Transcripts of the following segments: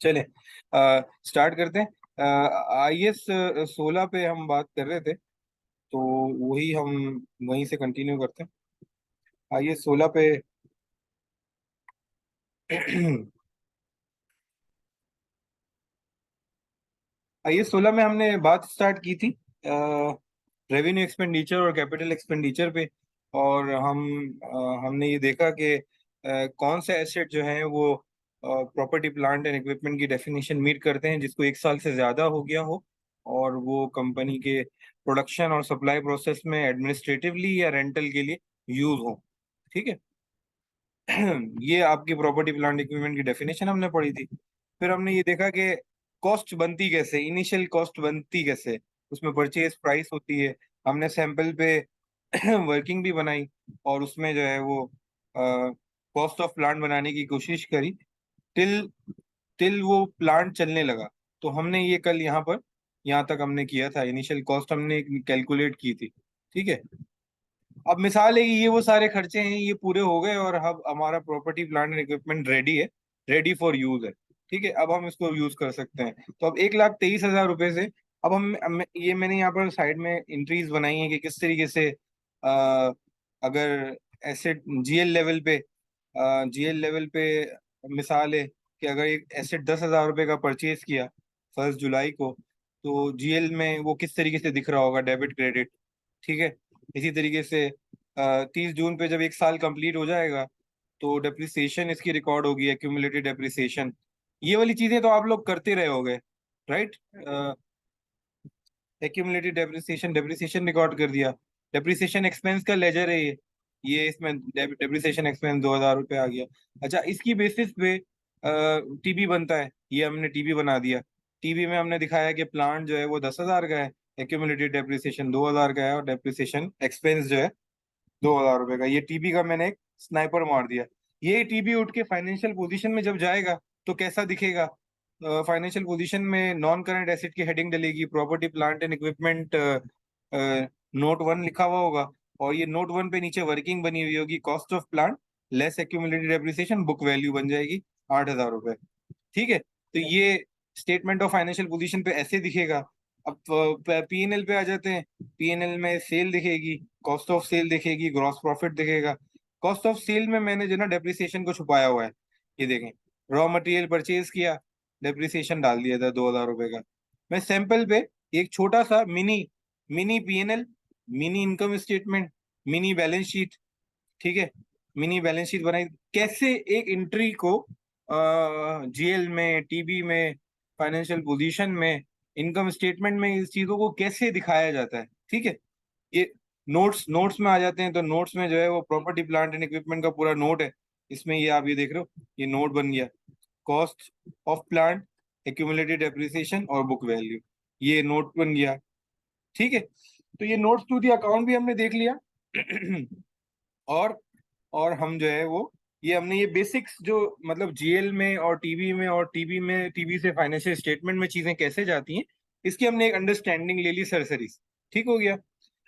चले स्टार्ट करते हैं। IS 16 पे हम बात कर रहे थे, तो वही हम वहीं से कंटिन्यू करते हैं। IS 16 पे IS 16 में हमने बात स्टार्ट की थी रेवेन्यू एक्सपेंडिचर और कैपिटल एक्सपेंडिचर पे। और हमने ये देखा कि कौन से एसेट जो हैं वो प्रॉपर्टी प्लांट एंड इक्विपमेंट की डेफिनेशन मीट करते हैं जिसको 1 साल से ज़्यादा हो गया हो, और वो कंपनी के प्रोडक्शन और सप्लाई प्रोसेस में एडमिनिस्ट्रेटिवली या रेंटल के लिए यूज हो। ठीक है। ये आपकी प्रॉपर्टी प्लांट इक्विपमेंट की डेफिनेशन हमने पढ़ी थी। फिर हमने ये देखा कि कॉस्ट बनती कैसे, इनिशियल कॉस्ट बनती कैसे, उसमें परचेज प्राइस होती है। हमने सैंपल पे वर्किंग भी बनाई, और उसमें जो है वो कॉस्ट ऑफ प्लांट बनाने की कोशिश करी टिल टिल वो प्लांट चलने लगा। तो हमने ये कल यहाँ तक हमने किया था, इनिशियल कॉस्ट हमने कैलकुलेट की थी। ठीक है। अब मिसाल है कि ये वो सारे खर्चे हैं, ये पूरे हो गए और अब हमारा property plant and equipment ready है, रेडी फॉर यूज है। ठीक है, अब हम इसको यूज कर सकते हैं। तो अब 1,23,000 रुपए से अब ये मैंने यहाँ पर साइड में एंट्रीज बनाई है कि किस तरीके से अगर एसेट जीएल लेवल पे मिसाल है कि अगर एक एसेट 10,000 रुपये का परचेज किया 1 जुलाई को, तो जीएल में वो किस तरीके से दिख रहा होगा, डेबिट क्रेडिट। ठीक है। इसी तरीके से 30 जून पे जब 1 साल कंप्लीट हो जाएगा, तो डेप्रिसिएशन इसकी रिकॉर्ड होगी, एक्यूमुलेटेड डेप्रिसिएशन। ये वाली चीजें तो आप लोग करते रहे होगे, right. Accumulated depreciation depreciation record कर दिया। डेप्रिसिएशन एक्सपेंस का लेजर है ये इसमें डेप्रिसिएशन एक्सपेंस 2,000 रुपये आ गया। अच्छा, इसकी बेसिस पे टीबी बनता है, ये हमने टीबी बना दिया। टीबी में हमने दिखाया कि प्लांट जो है वो 10,000 का है, एक्यूमुलेटेड डेप्रिसिएशन 2,000 का है, और डेप्रिसिएशन एक्सपेंस जो है 2,000 रुपये का। ये टीबी का मैंने एक स्नाइपर मार दिया। ये टीबी उठ के फाइनेंशियल पोजीशन में जब जाएगा तो कैसा दिखेगा? फाइनेंशियल पोजीशन में नॉन करंट एसेट की हेडिंग डलेगी, property plant and equipment note 1 लिखा हुआ होगा, और ये नोट 1 पे नीचे वर्किंग बनी हुई होगी, cost of plant less accumulated depreciation, book value बन जाएगी 8,000 रुपये। ठीक है, तो ये स्टेटमेंट ऑफ फाइनेंशियल पोजीशन पे ऐसे दिखेगा। अब पीएनएल पे आ जाते हैं। पीएनएल में सेल दिखेगी, कॉस्ट ऑफ सेल दिखेगी, ग्रॉस प्रॉफिट दिखेगा। कॉस्ट ऑफ सेल में मैंने जो ना डेप्रिसिएशन को छुपाया हुआ है, ये देखें। रॉ मटेरियल परचेज किया, डेप्रिसिएशन डाल दिया था 2,000 रुपये का। मैं सैंपल पे एक छोटा सा mini mini PNL, mini income statement, mini balance sheet, ठीक है, मिनी बैलेंस शीट बनाई। कैसे एक एंट्री को जीएल में, टीबी में, फाइनेंशियल पोजीशन में, इनकम स्टेटमेंट में इस चीजों को कैसे दिखाया जाता है। ठीक है। ये नोट्स नोट्स में आ जाते हैं, तो नोट्स में जो है वो प्रॉपर्टी प्लांट एंड इक्विपमेंट का पूरा नोट है। इसमें ये आप ये देख रहे हो, ये नोट बन गया, cost of plant, accumulated depreciation और बुक वैल्यू, ये नोट बन गया। ठीक है, तो ये नोट्स टू दी अकाउंट भी हमने देख लिया। और और हम जो है वो ये हमने ये बेसिक्स जो मतलब जीएल में और टीबी में, और टीबी से फाइनेंशियल स्टेटमेंट में चीजें कैसे जाती हैं, इसकी हमने एक अंडरस्टैंडिंग ले ली सरसरी। ठीक हो गया।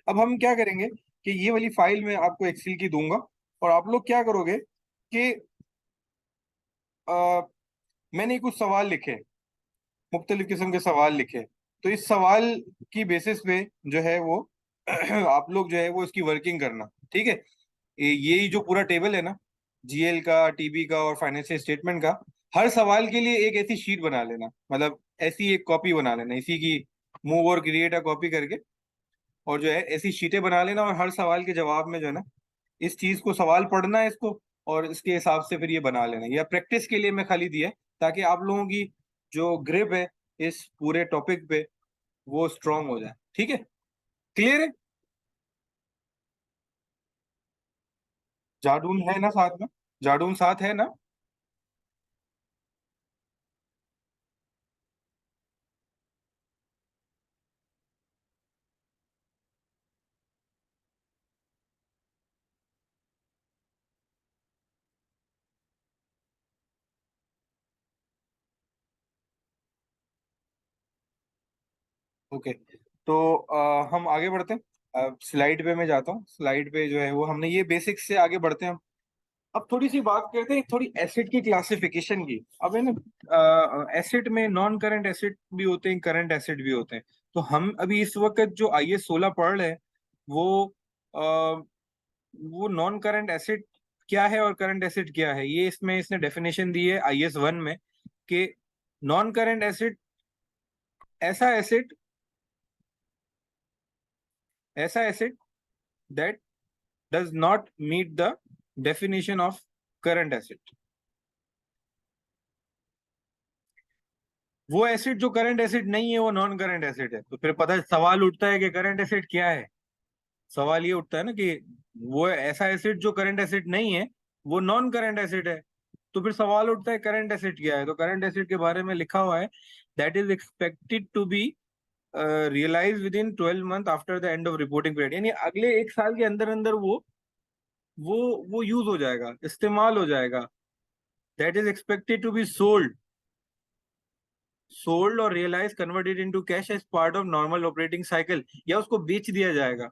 अब हम क्या करेंगे कि ये वाली फाइल मैं आपको एक्सेल की दूंगा, और आप लोग क्या करोगे कि आ, मैंने कुछ सवाल लिखे, मुख्तलिफ किस्म के सवाल लिखे। तो इस सवाल की बेसिस पे जो है वो आप लोग जो है वो इसकी वर्किंग करना। ठीक है। यही जो पूरा टेबल है ना, जीएल का, टीबी का और फाइनेंशियल स्टेटमेंट का, हर सवाल के लिए एक ऐसी शीट बना लेना, मतलब ऐसी एक कॉपी बना लेना इसी की, मूव और क्रिएट अ कॉपी करके, और जो है ऐसी शीटें बना लेना, और हर सवाल के जवाब में जो है ना इस चीज को सवाल पढ़ना है इसको, और इसके हिसाब से फिर ये बना लेना। या प्रैक्टिस के लिए मैं खाली दिया है, ताकि आप लोगों की जो ग्रिप है इस पूरे टॉपिक पे वो स्ट्रांग हो जाए। ठीक है, क्लियर है? जाडून है ना साथ में? जाडून साथ है ना? ओके, तो हम आगे बढ़ते हैं। स्लाइड पे मैं जाता हूँ। स्लाइड पे जो है वो हमने ये बेसिक्स से आगे बढ़ते हैं हम। अब थोड़ी सी बात करते हैं थोड़ी एसेट की क्लासिफिकेशन की। अब है ना, एसेट में नॉन करंट एसेट भी होते हैं, करंट एसेट भी होते हैं। तो हम अभी इस वक्त जो IAS 16 पढ़ रहे हैं वो आ, वो नॉन करंट एसेट क्या है और करंट एसेट क्या है, ये इसमें इसने डेफिनेशन दी है IAS 1 में कि नॉन करंट एसेट ऐसा एसेट, ऐसा asset that does not meet the definition of current asset. वो एसेट जो करंट एसेट नहीं है वो नॉन करंट एसेट है। तो फिर पता सवाल उठता है कि करंट एसेट क्या है। सवाल ये उठता है ना कि वो ऐसा एसेट जो करंट एसेट नहीं है वो नॉन करंट एसेट है। तो फिर सवाल उठता है करंट एसेट क्या है। तो करंट एसेट के बारे में लिखा हुआ है that is expected to be realise within 12 month after the end of reporting period. यानी अगले एक साल के अंदर अंदर वो वो यूज हो जाएगा, इस्तेमाल हो जाएगा। That is expected to be sold और realise converted into cash as part of normal operating cycle, या उसको बेच दिया जाएगा।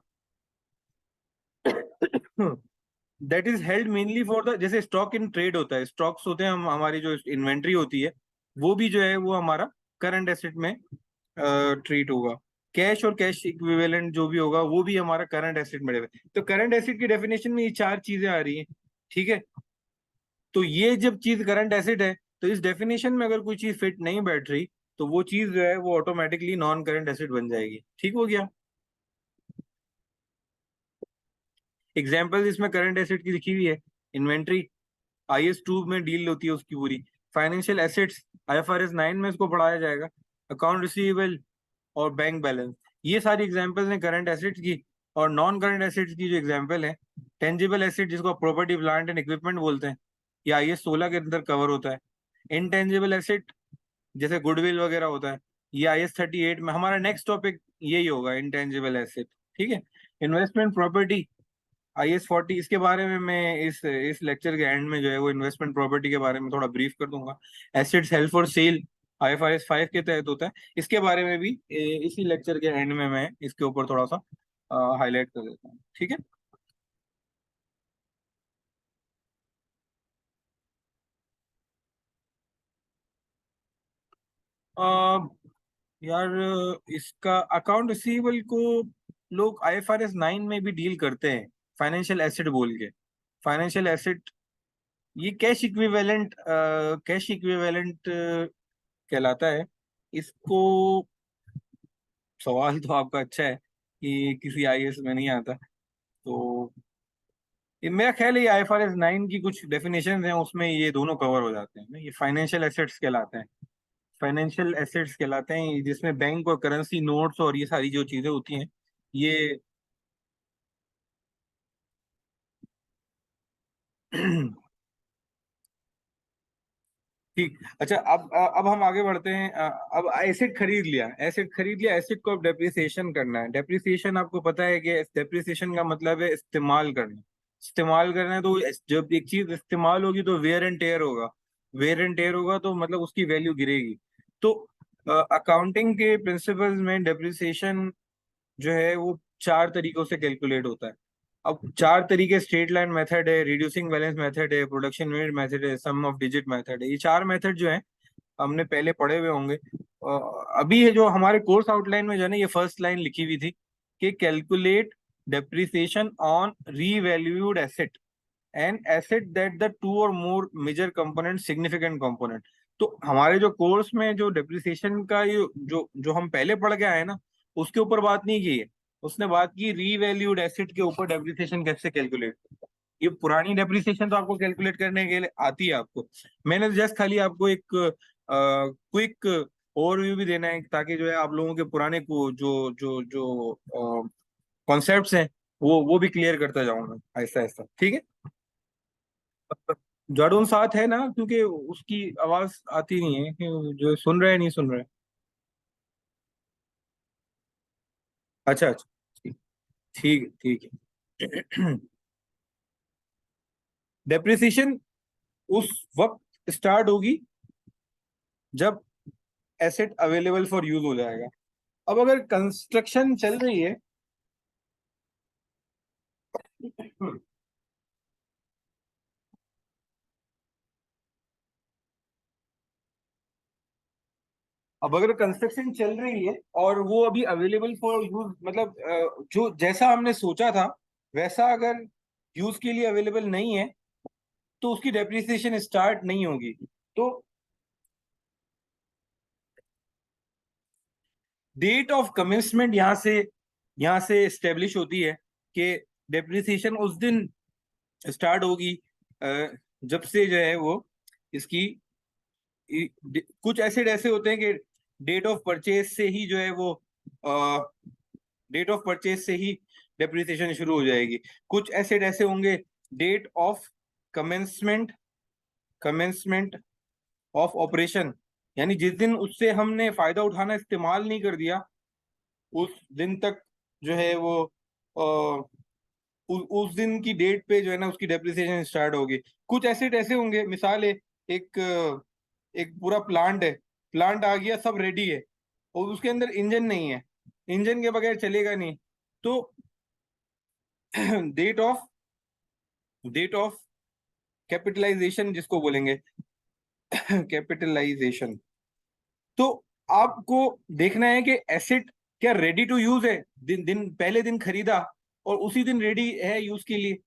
That is held mainly for the, जैसे स्टॉक इन ट्रेड होता है, स्टॉक्स होते हैं, हम हमारी जो इन्वेंट्री होती है वो भी जो है वो हमारा करंट एसेट में ट्रीट होगा। कैश और कैश इक्विवेलेंट जो भी होगा वो भी हमारा करंट एसेट में रहेगा। तो करंट एसेट की डेफिनेशन में ये चार चीजें आ रही हैं, ठीक है। तो ये जब चीज करंट एसेट है तो इस डेफिनेशन में अगर कोई चीज फिट नहीं बैठ रही तो वो चीज जो है वो ऑटोमेटिकली नॉन करंट एसेट बन जाएगी। ठीक हो गया। एग्जाम्पल इसमें करंट एसेट की लिखी हुई है, इन्वेंट्री IS 2 में डील होती है उसकी पूरी। फाइनेंशियल एसेट्स IFRS 9 में इसको पढ़ाया जाएगा। अकाउंट रिसीवेबल और बैंक बैलेंस, ये सारी एग्जांपल्स हैं करंट एसेट्स की। और नॉन करंट एसेट्स की जो एग्जांपल है, टेंजिबल एसेट जिसको प्रॉपर्टी प्लांट एंड इक्विपमेंट बोलते हैं, ये IS 16 के अंदर कवर होता है। इनटेंजिबल एसेट जैसे गुडविल वगैरह होता है, ये IS 38 में। हमारा नेक्स्ट टॉपिक यही होगा, इंटेंजिबल एसेट। ठीक है। इन्वेस्टमेंट प्रॉपर्टी IS 40, इसके बारे में मैं इस लेक्चर के एंड में जो है वो इन्वेस्टमेंट प्रॉपर्टी के बारे में थोड़ा ब्रीफ कर दूंगा। Assets held for sale IFRS 5 के तहत होता है, इसके बारे में भी इसी लेक्चर के एंड में मैं इसके ऊपर थोड़ा सा हाईलाइट कर देता हूँ। ठीक है। अ, यार इसका अकाउंट रिसीवेबल को लोग IFRS 9 में भी डील करते हैं, फाइनेंशियल एसेट बोल के। फाइनेंशियल एसेट ये कैश इक्विवेलेंट कहलाता है इसको। सवाल तो आपका अच्छा है कि किसी IAS में नहीं आता। तो ये मेरा ख्याल है ये IFRS 9 की कुछ डेफिनेशन हैं उसमें ये दोनों कवर हो जाते हैं ना, ये फाइनेंशियल एसेट्स कहलाते हैं। फाइनेंशियल एसेट्स कहलाते हैं जिसमें बैंक और करेंसी नोट्स और ये सारी जो चीजें होती हैं ये। ठीक। अच्छा, अब हम आगे बढ़ते हैं। अब एसेट खरीद लिया, एसेट को अब डेप्रिसिएशन करना है। डेप्रिसिएशन आपको पता है कि डेप्रिसिएशन का मतलब है इस्तेमाल करना। इस्तेमाल करना है तो जब एक चीज इस्तेमाल होगी तो वेयर एंड टेयर होगा। वेयर एंड टेयर होगा तो मतलब उसकी वैल्यू गिरेगी। तो अकाउंटिंग के प्रिंसिपल्स में डेप्रिसिएशन जो है वो चार तरीकों से कैलकुलेट होता है। अब चार तरीके, स्ट्रेट लाइन मेथड है, रिड्यूसिंग बैलेंस मेथड है, प्रोडक्शन यूनिट मेथड है, सम ऑफ डिजिट मेथड है। ये चार मेथड जो है हमने पहले पढ़े हुए होंगे। अभी है जो हमारे कोर्स आउटलाइन में जो है ना ये फर्स्ट लाइन लिखी हुई थी कि calculate depreciation on revalued asset and asset that the two और मोर मेजर कंपोनेंट सिग्निफिकेंट कंपोनेंट। तो हमारे जो कोर्स में जो डेप्रिसिएशन का ये जो जो हम पहले पढ़ के आए ना उसके ऊपर बात नहीं की है। उसने बात की रीवैल्यूड एसेट के ऊपर डेप्रिसिएशन कैसे कैलकुलेट। ये पुरानी डेप्रिसिएशन तो आपको कैलकुलेट करने के लिए आती है आपको। मैंने जस्ट खाली आपको एक क्विक ओवरव्यू भी देना है ताकि जो है आप लोगों के पुराने को जो जो जो कॉन्सेप्ट्स हैं वो भी क्लियर करता जाऊंगा ऐसा ऐसा। ठीक है। जाडून साथ है ना, क्योंकि उसकी आवाज आती नहीं है कि जो सुन रहे हैं नहीं सुन रहे। अच्छा अच्छा। ठीक, ठीक है। डेप्रिसिएशन उस वक्त स्टार्ट होगी जब एसेट अवेलेबल फॉर यूज हो जाएगा। अब अगर कंस्ट्रक्शन चल रही है, अब अगर कंस्ट्रक्शन चल रही है और वो अभी अवेलेबल फॉर यूज, मतलब जो जैसा हमने सोचा था वैसा अगर यूज के लिए अवेलेबल नहीं है, तो उसकी डेप्रिसिएशन स्टार्ट नहीं होगी। तो डेट ऑफ कमेंसमेंट यहाँ से स्टेब्लिश होती है कि डेप्रिसिएशन उस दिन स्टार्ट होगी जब से जो है वो इसकी कुछ एसिड ऐसे होते हैं कि डेट ऑफ परचेज से ही जो है वो डेट ऑफ परचेज से ही डेप्रिसिएशन शुरू हो जाएगी। कुछ एसिड ऐसे होंगे date of commencement commencement of operation, यानी जिस दिन उससे हमने फायदा उठाना इस्तेमाल नहीं कर दिया उस दिन तक जो है वो उस दिन की डेट पे जो है ना उसकी डेप्रिसिएशन स्टार्ट होगी। कुछ एसिड ऐसे होंगे, मिसाल है एक एक पूरा प्लांट है, प्लांट आ गया, सब रेडी है और उसके अंदर इंजन नहीं है, इंजन के बगैर चलेगा नहीं, तो डेट ऑफ कैपिटलाइजेशन जिसको बोलेंगे कैपिटलाइजेशन। तो आपको देखना है कि एसिड क्या रेडी टू यूज है, दिन दिन पहले दिन खरीदा और उसी दिन रेडी है यूज के लिए,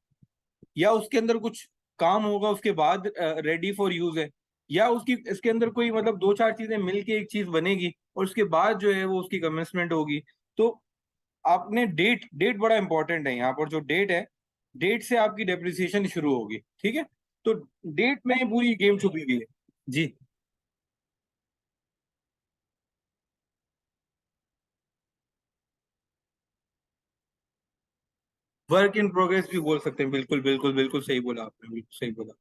या उसके अंदर कुछ काम होगा उसके बाद रेडी फॉर यूज है, या उसकी इसके अंदर कोई मतलब दो चार चीजें मिलके एक चीज बनेगी और उसके बाद जो है वो उसकी कमेंसमेंट होगी। तो आपने डेट डेट बड़ा इंपॉर्टेंट है यहाँ पर, जो डेट है डेट से आपकी डेप्रिसिएशन शुरू होगी, ठीक है। तो डेट में ही पूरी गेम छुपी हुई है। जी, वर्क इन प्रोग्रेस भी बोल सकते हैं, बिल्कुल बिल्कुल बिल्कुल सही बोला आपने, बिल्कुल सही बोला।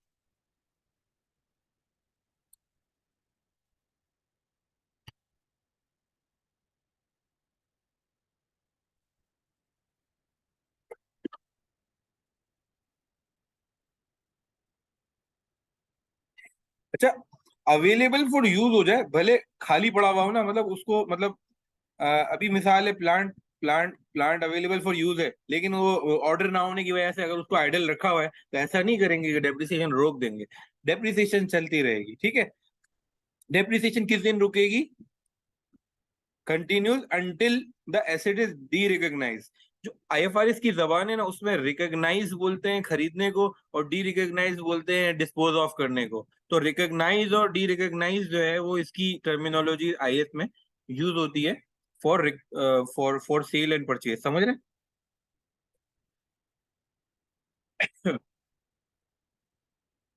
अच्छा, अवेलेबल फॉर यूज हो जाए भले खाली पड़ा हुआ हो ना, मतलब उसको मतलब अभी मिसाल है प्लांट अवेलेबल फॉर यूज है लेकिन वो ऑर्डर ना होने की वजह से अगर उसको आइडल रखा हुआ है तो ऐसा नहीं करेंगे कि डेप्रिसिएशन रोक देंगे, डेप्रिसिएशन चलती रहेगी, ठीक है। डेप्रिसिएशन किस दिन रुकेगी? Continues until the asset is derecognise. जो आईएफआरएस की जबान है ना उसमें रिकॉग्नाइज बोलते हैं खरीदने को और डी रिकॉग्नाइज बोलते हैं डिस्पोज ऑफ करने को। तो रिकॉग्नाइज और डी रिकॉग्नाइज जो है वो इसकी टर्मिनोलॉजी आईएस में यूज होती है for for sale and purchase, समझ रहे हैं?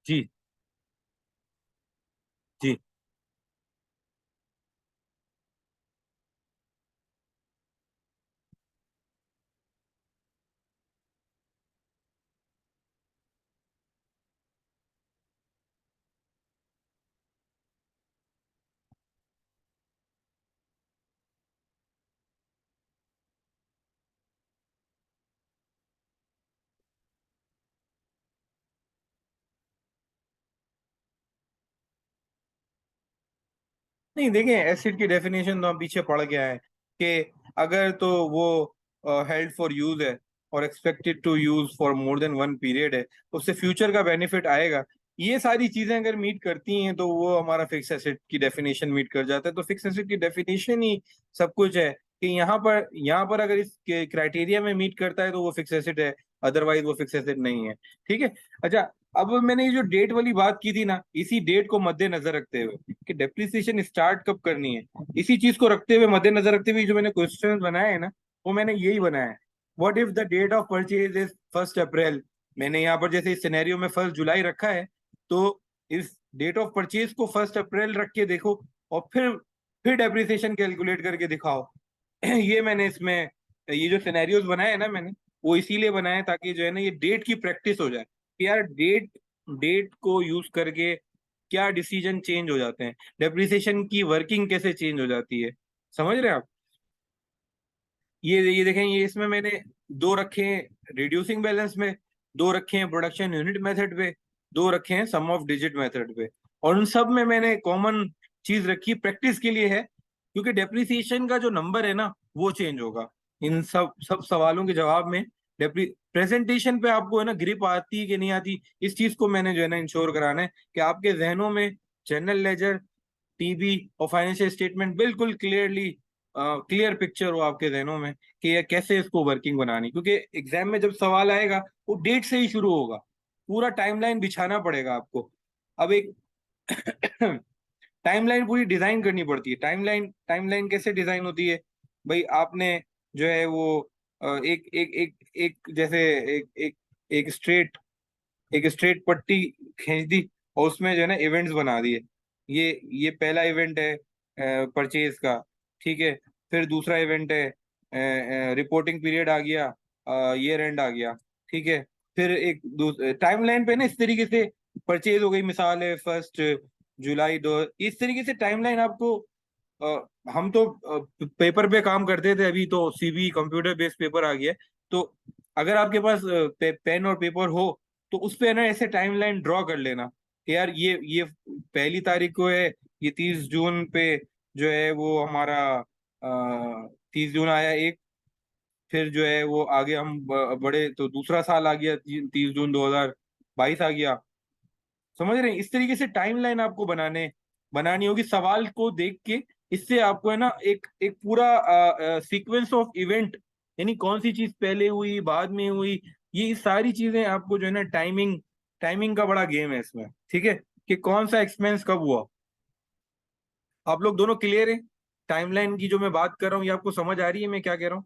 जी जी। नहीं देखें, एसिड की डेफिनेशन तो हम पीछे पड़ गया है कि अगर तो वो हेल्ड फॉर यूज है और expected to use for more than one period है, उससे फ्यूचर का बेनिफिट आएगा, ये सारी चीजें अगर मीट करती हैं तो वो हमारा फिक्स एसिड की डेफिनेशन मीट कर जाता है। तो फिक्स एसिड की डेफिनेशन ही सब कुछ है कि यहाँ पर अगर इस क्राइटेरिया में मीट करता है तो वो फिक्स एसिड है, अदरवाइज वो फिक्स एसिड नहीं है, ठीक है। अच्छा, अब मैंने ये जो डेट वाली बात की थी ना, इसी डेट को मद्देनजर रखते हुए कि डेप्रिसिएशन स्टार्ट कब करनी है, इसी चीज को रखते हुए मद्देनजर रखते हुए जो मैंने क्वेश्चन बनाए हैं ना वो मैंने यही बनाया है। What if the date of purchase is 1 April? मैंने यहाँ पर जैसे इस सिनेरियो में 1 जुलाई रखा है, तो इस डेट ऑफ परचेज को 1 अप्रैल रख के देखो और फिर डेप्रिसिएशन कैलकुलेट करके दिखाओ। ये मैंने इसमें ये जो सिनेरियोज बनाए हैं ना मैंने, वो इसीलिए बनाए ताकि जो है ना ये डेट की प्रैक्टिस हो जाए कि यार डेट डेट को यूज करके क्या डिसीजन चेंज हो जाते हैं, डेप्रिसिएशन की वर्किंग कैसे चेंज हो जाती है, समझ रहे हैं आप? ये देखें, ये इसमें मैंने दो रखे हैं रिड्यूसिंग बैलेंस में, दो रखे हैं प्रोडक्शन यूनिट मेथड पे, दो रखे हैं सम ऑफ डिजिट मेथड पे, और उन सब में मैंने कॉमन चीज रखी प्रैक्टिस के लिए है, क्योंकि डेप्रिसिएशन का जो नंबर है ना वो चेंज होगा इन सब सब सवालों के जवाब में। डेप्री प्रेजेंटेशन पे आपको है ना ग्रिप आती है कि नहीं आती, इस चीज को मैंने जो है ना इंश्योर कराना है कि आपके जहनों में जनरल लेजर टीबी और फाइनेंशियल स्टेटमेंट बिल्कुल क्लियर पिक्चर हो आपके जहनों में कि ये कैसे इसको वर्किंग बनानी, क्योंकि एग्जाम में जब सवाल आएगा वो डेट से ही शुरू होगा, पूरा टाइमलाइन बिछाना पड़ेगा आपको। अब एक टाइमलाइन पूरी डिजाइन करनी पड़ती है। टाइमलाइन टाइमलाइन कैसे डिजाइन होती है भाई? आपने जो है वो एक एक एक एक जैसे एक एक एक स्ट्रेट पट्टी खींच दी और उसमें जो है ना इवेंट्स बना दिए। ये पहला इवेंट है परचेज का, ठीक है। फिर दूसरा इवेंट है रिपोर्टिंग पीरियड आ गया, ईयर एंड आ गया, ठीक है। फिर एक टाइमलाइन पे ना इस तरीके से परचेज हो गई, मिसाल है 1 जुलाई 2, इस तरीके से टाइमलाइन आपको हम तो पेपर पे काम करते थे, अभी तो सीबी कंप्यूटर बेस्ड पेपर आ गया है। तो अगर आपके पास पेन और पेपर हो तो उस पे ना ऐसे टाइमलाइन ड्रॉ कर लेना कि यार ये 1 तारीख को है, ये 30 जून पे जो है वो हमारा 30 जून आया एक, फिर जो है वो आगे हम बड़े तो दूसरा साल आ गया 30 जून 2022 आ गया। समझ रहे हैं? इस तरीके से टाइमलाइन आपको बनानी होगी सवाल को देख के। इससे आपको है ना एक एक पूरा सीक्वेंस ऑफ इवेंट, यानी कौन सी चीज पहले हुई बाद में हुई, ये सारी चीजें आपको जो है ना टाइमिंग टाइमिंग का बड़ा गेम है इसमें, ठीक है, कि कौन सा एक्सपेंस कब हुआ। आप लोग दोनों क्लियर हैं? टाइमलाइन की जो मैं बात कर रहा हूँ ये आपको समझ आ रही है मैं क्या कह रहा हूँ?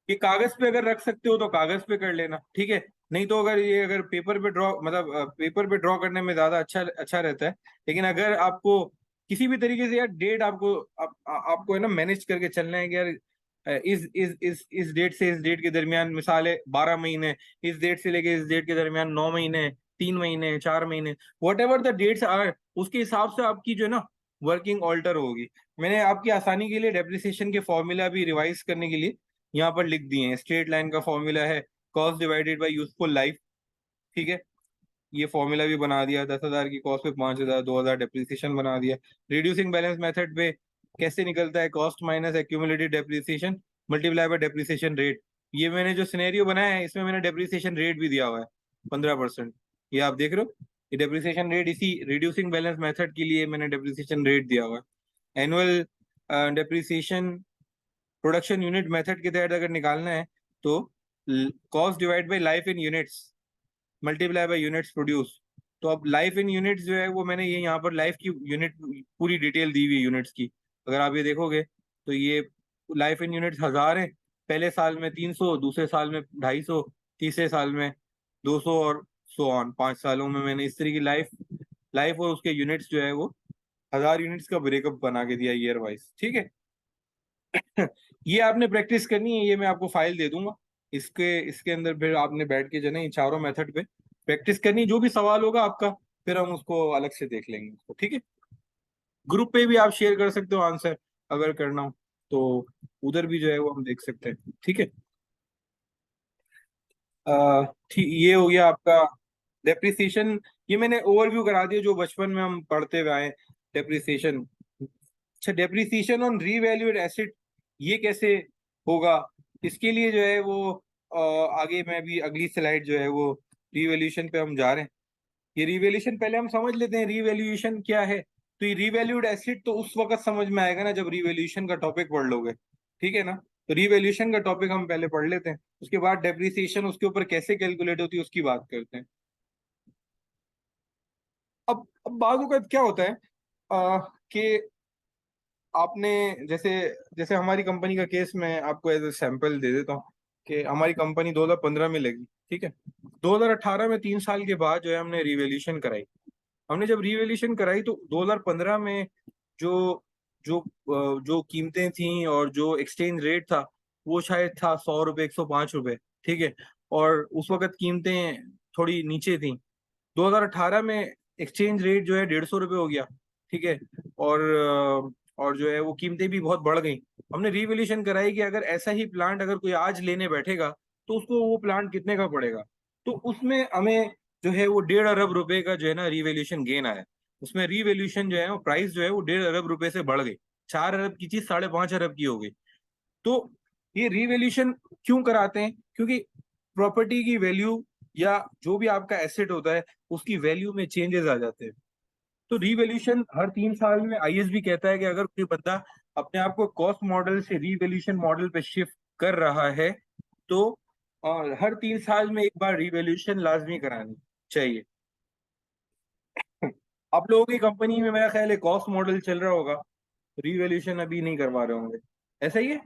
ये कागज पे अगर रख सकते हो तो कागज पे कर लेना, ठीक है। नहीं तो अगर पेपर पे ड्रॉ, मतलब पेपर पे ड्रॉ करने में ज्यादा अच्छा अच्छा रहता है। लेकिन अगर आपको किसी भी तरीके से यार डेट आपको है ना मैनेज करके चलना है कि यार इस डेट से इस डेट के दरमियान, मिसाल है 12 महीने, इस डेट से लेके इस डेट के दरमियान 9 महीने, 3 महीने, 4 महीने, whatever the dates are, उसके हिसाब से आपकी जो है ना वर्किंग ऑल्टर होगी। मैंने आपकी आसानी के लिए डेप्रिसिएशन के फॉर्मूला भी रिवाइज करने के लिए यहाँ पर लिख दिए हैं। स्ट्रेट लाइन का फॉर्मूला है cost divided by useful life, ठीक है। ये फॉर्मूला भी बना दिया। 10,000 की कॉस्ट पे 5,000, 2,000 डेप्रिसिएशन बना दिया। रिड्यूसिंग बैलेंस मेथड पे कैसे निकलता है? Cost minus accumulated depreciation multiply by depreciation rate. ये मैंने जो सिनेरियो बनाया है इसमें मैंने डेप्रिसिएशन रेट भी दिया हुआ है 15%। ये आप देख रहे हो, ये डेप्रिसिएशन रेट इसी रिड्यूसिंग बैलेंस मेथड के लिए मैंने डेप्रिसिएशन रेट दिया हुआ है। Annual depreciation production unit method के तहत अगर निकालना है तो cost divide by life in units multiply by units produce. तो अब लाइफ इन यूनिट्स जो है वो मैंने ये यहाँ पर लाइफ की यूनिट पूरी डिटेल दी हुई है यूनिट्स की। अगर आप ये देखोगे तो ये लाइफ इन यूनिट्स 1,000 है, पहले साल में 300, दूसरे साल में 250, तीसरे साल में 200 और सो ऑन। 5 सालों में मैंने इस तरह की लाइफ लाइफ और उसके यूनिट्स जो है वो 1,000 यूनिट्स का ब्रेकअप बना के दिया ईयर वाइज, ठीक है। ये आपने प्रैक्टिस करनी है, ये मैं आपको फाइल दे दूंगा। इसके इसके अंदर फिर आपने बैठ के जो है ना ये चारों मेथड पे प्रैक्टिस करनी। जो भी सवाल होगा आपका फिर हम उसको अलग से देख लेंगे उसको, ठीक है। ग्रुप पे भी आप शेयर कर सकते हो आंसर अगर करना हो तो, उधर भी जो है वो हम देख सकते हैं, ठीक है। ठीक, ये हो गया आपका डेप्रिसिएशन। ये मैंने ओवरव्यू करा दिया जो बचपन में हम पढ़ते हुए आए। डेप्रिसिएशन, अच्छा डेप्रिसिएशन ऑन रीवैल्यूड एसेट ये कैसे होगा? इसके लिए जो है वो आगे मैं भी अगली स्लाइड जो है वो रीवैल्यूएशन पे हम जा रहे हैं। ये रीवैल्यूएशन पहले हम समझ लेते हैं रीवैल्यूएशन क्या है। तो ये रीवैल्यूड एसेट तो उस वक्त समझ में आएगा ना जब रीवैल्यूएशन का टॉपिक पढ़ लोगे, ठीक है ना। तो रीवैल्यूएशन का टॉपिक हम पहले पढ़ लेते हैं, उसके बाद डेप्रिसिएशन उसके ऊपर कैसे कैलकुलेट होती है उसकी बात करते हैं। अब बाजू का क्या होता है कि आपने जैसे जैसे हमारी कंपनी का केस मैं आपको एज ए सैंपल दे देता हूँ कि हमारी कंपनी 2015 में लगी, ठीक है। 2018 में 3 साल के बाद जो है हमने रिवैल्यूएशन कराई। हमने जब रिवैल्यूएशन कराई तो 2015 में जो जो जो कीमतें थी और जो एक्सचेंज रेट था वो शायद था 100 रुपये, 105 रुपये, ठीक है। और उस वक्त कीमतें थोड़ी नीचे थी। 2018 में एक्सचेंज रेट जो है 150 रुपये हो गया, ठीक है। और जो है वो कीमतें भी बहुत बढ़ गई। हमने रिवैल्यूएशन कराई कि अगर ऐसा ही प्लांट अगर कोई आज लेने बैठेगा तो उसको वो प्लांट कितने का पड़ेगा। तो उसमें हमें जो है वो 1.5 अरब रुपए का जो है ना रिवैल्यूएशन गेन आया। उसमें रिवैल्यूएशन जो है वो प्राइस जो है वो 1.5 अरब रुपए से बढ़ गई। 4 अरब की चीज 5.5 अरब की हो गई। तो ये रिवैल्यूएशन क्यों कराते हैं? क्योंकि प्रॉपर्टी की वैल्यू या जो भी आपका एसेट होता है उसकी वैल्यू में चेंजेस आ जाते हैं। तो रीवैल्यूएशन हर 3 साल में आईएसबी कहता है कि अगर कोई बंदा अपने आप को कॉस्ट मॉडल से रीवैल्यूएशन मॉडल पे शिफ्ट कर रहा है तो हर 3 साल में एक बार रीवैल्यूएशन लाजमी करानी चाहिए। आप लोगों की कंपनी में मेरा ख्याल है कॉस्ट मॉडल चल रहा होगा, रीवैल्यूएशन अभी नहीं करवा रहे होंगे, ऐसा ही है।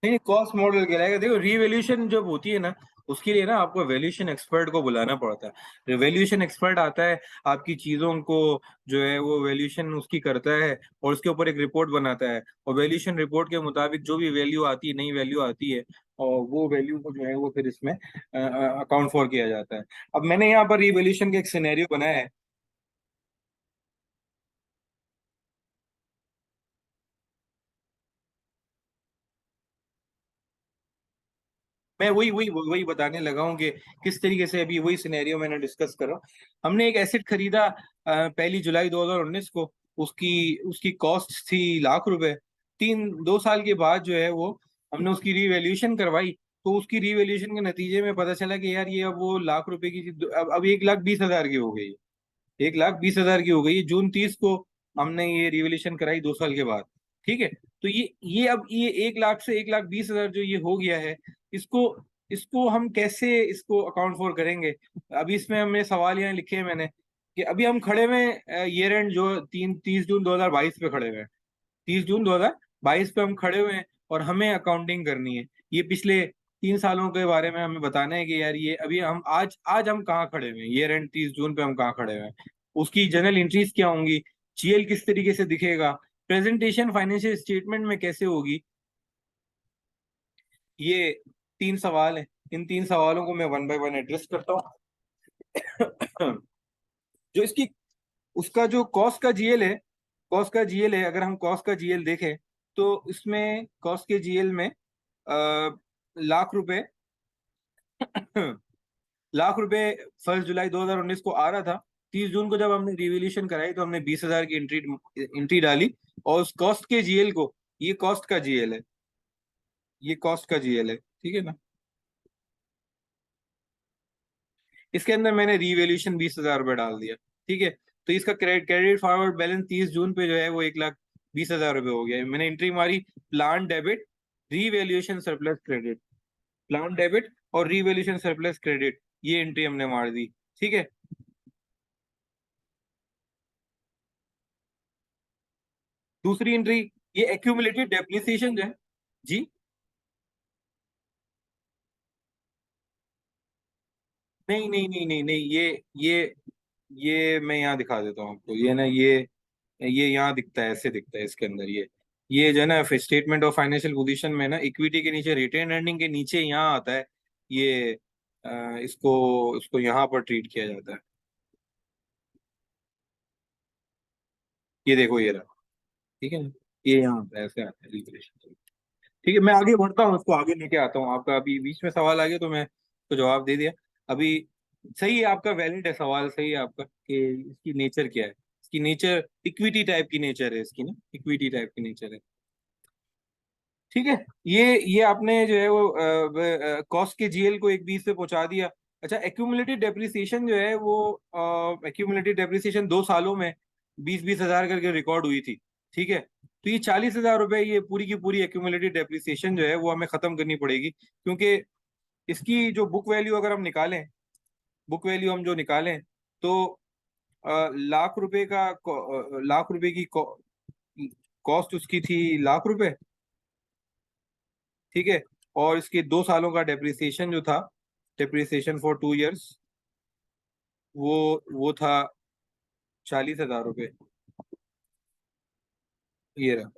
नहीं, कॉस्ट मॉडल कहलाएगा। देखो रीवैल्यूएशन जब होती है ना, उसके लिए ना आपको वैल्यूएशन एक्सपर्ट को बुलाना पड़ता है। वैल्यूएशन एक्सपर्ट आता है, आपकी चीजों को जो है वो वैल्यूएशन उसकी करता है और उसके ऊपर एक रिपोर्ट बनाता है, और वैल्यूएशन रिपोर्ट के मुताबिक जो भी वैल्यू आती है, नई वैल्यू आती है, और वो वैल्यू को जो है वो फिर इसमें अकाउंट फॉर किया जाता है। अब मैंने यहाँ पर रिवैल्यूएशन का एक सिनेरियो बनाया है। मैं वही वही वही बताने लगा हूँ कि किस तरीके से अभी वही सिनेरियो मैंने डिस्कस करा। हमने एक एसेट खरीदा 1 जुलाई 2019 को। उसकी उसकी कॉस्ट थी लाख रुपए। 2 साल के बाद जो है वो हमने उसकी रीवैल्यूएशन करवाई। तो उसकी रीवैल्यूएशन के नतीजे में पता चला कि यार ये अब वो लाख रुपए की अब 1,20,000 की हो गई है। 1,20,000 की हो गई है। जून 30 को हमने ये रिवोल्यूशन कराई 2 साल के बाद। ठीक है। तो ये अब ये 1 लाख से 1,20,000 जो ये हो गया है, इसको इसको हम कैसे इसको अकाउंट फॉर करेंगे। अभी इसमें हमने सवाल यहाँ लिखे हैं मैंने कि अभी हम खड़े हुए ईयर एंड जो 30 जून 2022 पे खड़े हुए हैं। 30 जून 2022 पे हम खड़े हुए हैं और हमें अकाउंटिंग करनी है। ये पिछले 3 सालों के बारे में हमें बताना है कि यार ये अभी हम आज आज हम कहाँ खड़े हुए हैं, ईयर एंड 30 जून पे हम कहाँ खड़े हुए हैं। उसकी जनरल एंट्रीज क्या होंगी, जीएल किस तरीके से दिखेगा, प्रेजेंटेशन फाइनेंशियल स्टेटमेंट में कैसे होगी। ये 3 सवाल हैं। इन 3 सवालों को मैं वन बाय वन एड्रेस करता हूँ। जो इसकी उसका जो कॉस्ट का जीएल है, अगर हम कॉस्ट का जीएल देखें तो इसमें कॉस्ट के जीएल में लाख रुपए लाख रुपए 1 जुलाई 2019 को आ रहा था। 30 जून को जब हमने रिवोल्यूशन कराई तो हमने 20,000 की एंट्री एंट्री डाली, और उस कॉस्ट के जीएल को, ये कॉस्ट का जीएल है, ये कॉस्ट का जीएल है, ठीक है ना। इसके अंदर मैंने रिवैल्यूएशन 20,000 रुपये डाल दिया। ठीक है। तो इसका क्रेडिट क्रेडिट फॉरवर्ड बैलेंस 30 जून पे जो है वो 1,20,000 रुपये हो गया। मैंने एंट्री मारी plan debit, revaluation surplus credit. Plan debit और रिवैल्यूएशन सरप्लस क्रेडिट, ये एंट्री हमने मार दी। ठीक है। दूसरी एंट्री, ये एक्यूमुलेटेड डेप्रिसिएशन जो है। जी। नहीं नहीं नहीं नहीं नहीं, ये मैं यहाँ दिखा देता हूँ आपको। ये ना ये यहाँ दिखता है, ऐसे दिखता है इसके अंदर। ये जो है ना स्टेटमेंट ऑफ फाइनेंशियल पोजीशन में ना इक्विटी के नीचे रिटेन अर्निंग के नीचे यहाँ आता है। ये इसको इसको यहाँ पर ट्रीट किया जाता है। ये देखो ये रहा। ठीक है ना। ये यहाँ आता है, ऐसे आता है रिजर्वेशन। ठीक है, मैं आगे बढ़ता हूँ, इसको आगे लेके आता हूँ। आपका अभी बीच में सवाल आ गया तो मैं तो जवाब दे दिया अभी। सही है आपका, वैलिड है सवाल, सही है आपका कि इसकी नेचर क्या है। इसकी नेचर इक्विटी टाइप की नेचर है इसकी ना, इक्विटी टाइप की नेचर है। ठीक है। ये आपने जो है वो कॉस्ट के जीएल को 1,20 पे पहुंचा दिया। अच्छा, एक्यूमुलेटेड डेप्रिसिएशन जो है वो एक्यूमुलेटेड डेप्रिसिएशन 2 सालों में 20-20 हजार करके रिकॉर्ड हुई थी। ठीक है। तो ये 40,000 रुपए, ये पूरी की पूरी एक्यूमुलेटेड डेप्रिसिएशन जो है वो हमें खत्म करनी पड़ेगी, क्योंकि इसकी जो बुक वैल्यू अगर हम निकालें, बुक वैल्यू हम जो निकालें तो लाख रुपए का लाख रुपए की कॉस्ट उसकी थी लाख रुपए। ठीक है। और इसके 2 सालों का डेप्रिसिएशन जो था डेप्रिसिएशन फॉर 2 years, वो था 40,000 रुपये। ये रहा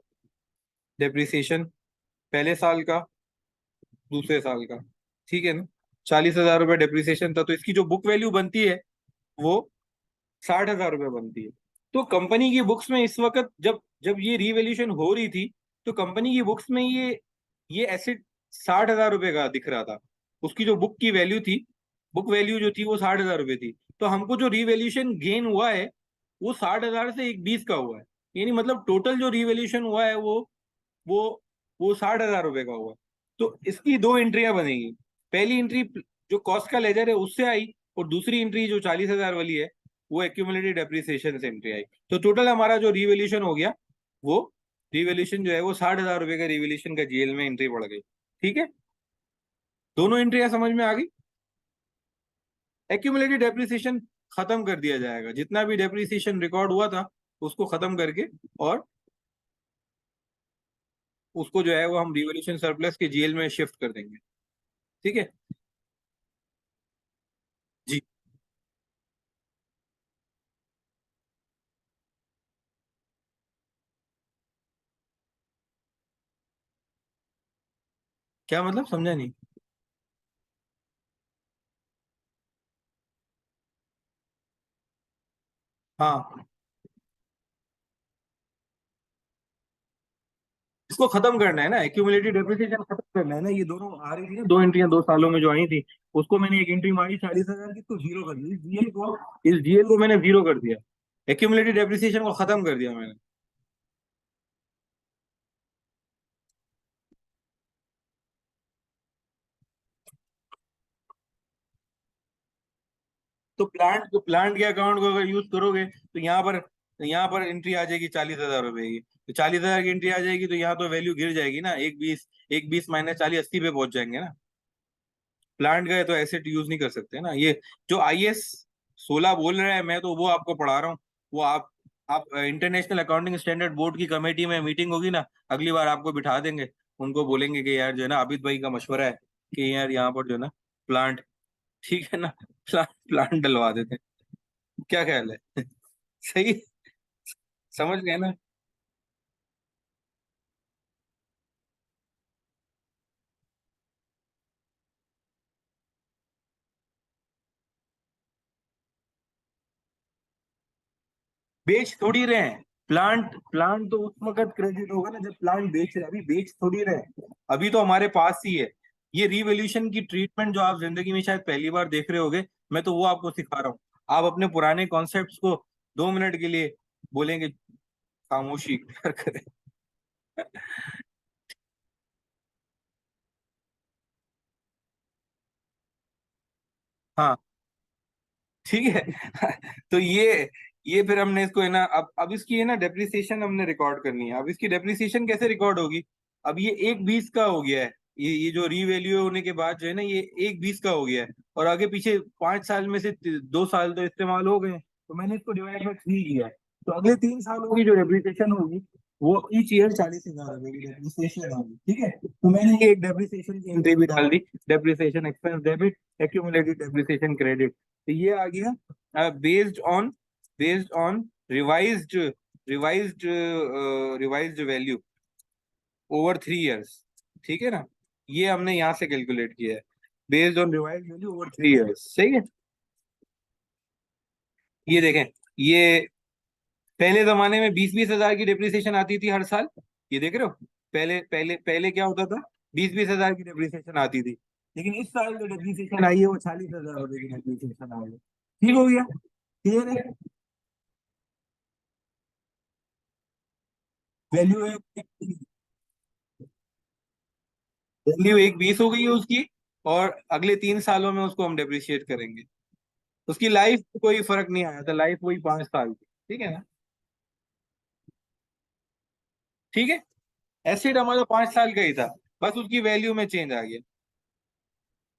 डेप्रिसिएशन, पहले साल का, दूसरे साल का, ठीक है ना। 40,000 रुपये डेप्रिसिएशन था, तो इसकी जो बुक वैल्यू बनती है वो 60,000 रुपये बनती है। तो कंपनी की बुक्स में इस वक्त, जब जब ये रीवैल्यूएशन हो रही थी, तो कंपनी की बुक्स में ये एसेट 60,000 रुपये का दिख रहा था। उसकी जो बुक की वैल्यू थी, बुक वैल्यू जो थी वो 60,000 रुपये थी। तो हमको जो रीवैल्यूएशन गेन हुआ है वो 60,000 से 120 का हुआ है। यानी मतलब टोटल जो रीवैल्यूएशन हुआ है वो वो 60,000 रुपये का हुआ। तो इसकी दो एंट्रियां बनेगी। पहली एंट्री जो कॉस्ट का लेजर है उससे आई, और दूसरी एंट्री जो 40,000 वाली है वो एक्यूमुलेटेड डेप्रिसिएशन से एंट्री आई। तो टोटल हमारा जो रिवैल्यूएशन हो गया, वो रिवैल्यूएशन जो है वो 60,000 रुपये का रिवैल्यूएशन का जीएल में एंट्री बढ़ गई। ठीक है, दोनों एंट्रियां समझ में आ गई। एक्यूमुलेटेड डेप्रिसिएशन खत्म कर दिया जाएगा, जितना भी डेप्रिसिएशन रिकॉर्ड हुआ था उसको खत्म करके, और उसको जो है वो हम रिवैल्यूएशन सरप्लस के जीएल में शिफ्ट कर देंगे। ठीक है जी। क्या मतलब, समझा नहीं। हाँ, इसको खत्म करना है ना, एक्यूमुलेटेड डेप्रिसिएशन खत्म करना है ना। ये दोनों आ रही थी ना, दो एंट्रियां 2 सालों में जो आई थी, उसको मैंने एक एंट्री मारी 40,000 की, तो जीरो कर दी इस जीएल को मैंने जीरो कर दिया। एक्यूमुलेटेड डेप्रिसिएशन को खत्म कर दिया मैंने। तो प्लांट के अकाउंट को अगर यूज करोगे तो यहाँ पर एंट्री आ जाएगी 40,000 रुपए की। तो 40,000 की एंट्री आ जाएगी, तो यहाँ तो वैल्यू गिर जाएगी ना, 120, 120 माइनस 40, 80 पे पहुंच जाएंगे ना। प्लांट गए तो एसेट यूज नहीं कर सकते ना। ये जो IS 16 बोल रहा है, मैं तो वो आपको पढ़ा रहा हूँ। वो आप इंटरनेशनल अकाउंटिंग स्टैंडर्ड बोर्ड की कमेटी में मीटिंग होगी ना, अगली बार आपको बिठा देंगे। उनको बोलेंगे कि यार जो है ना, आबिद भाई का मशवरा है कि यार यहाँ पर जो है ना प्लांट, ठीक है ना, प्लांट डलवा देते हैं। क्या ख्याल है? सही, समझ गए ना। बेच थोड़ी रहे हैं। प्लांट प्लांट तो उस वक्त क्रेडिट होगा ना जब प्लांट बेच रहे हैं, अभी बेच थोड़ी रहे हैं। अभी तो हमारे पास ही है। ये रिवोल्यूशन की ट्रीटमेंट जो आप जिंदगी में शायद पहली बार देख रहे होगे, मैं तो वो आपको सिखा रहा हूँ। आप अपने पुराने कॉन्सेप्ट्स को 2 मिनट के लिए बोलेंगे खामोशी कर करें। हाँ, ठीक है। तो ये फिर हमने इसको है ना, अब इसकी है ना डेप्रिसिएशन हमने रिकॉर्ड करनी है। अब इसकी डेप्रिसिएशन कैसे रिकॉर्ड होगी? अब ये 120 का हो गया है। ये जो रीवैल्यू होने के बाद जो है ना, ये 120 का हो गया है, और आगे पीछे 5 साल में से 2 साल तो इस्तेमाल हो गए, तो मैंने इसको डिवाइड बाय 3 किया है। तो अगले 3 सालों की जो डेप्रिसिएशन होगी वो ईच ईयर 40,000 रुपए की डेप्रिसिएशन होगी। ठीक है, तो मैंने ये एक डेप्रिसिएशन की एंट्री भी डाल दी, depreciation expense debit, accumulated depreciation credit. तो ये आ गया based on revised revised revised value over 3 years। ठीक है ना, ये हमने यहाँ से कैलकुलेट किया है, based on revised value over 3 years। सही है। ये देखें, ये पहले जमाने में 20-20 हजार की डिप्रिसिएशन आती थी हर साल। ये देख रहे हो, पहले पहले पहले क्या होता था, 20-20 हजार की डिप्रिसिएशन आती थी। लेकिन इस साल जो डिप्रिसिएशन आई है वो 40,000 रुपए की डिप्रिसिएशन आई है। ठीक हो गया, क्लियर है। वैल्यू है, वैल्यू 120 हो गई है उसकी, और अगले 3 सालों में उसको हम डेप्रिशिएट करेंगे। उसकी लाइफ कोई फर्क नहीं आया था, लाइफ वही 5 साल की। ठीक है ना, ठीक है। एसिड हमारा 5 साल का ही था, बस उसकी वैल्यू में चेंज आ गया।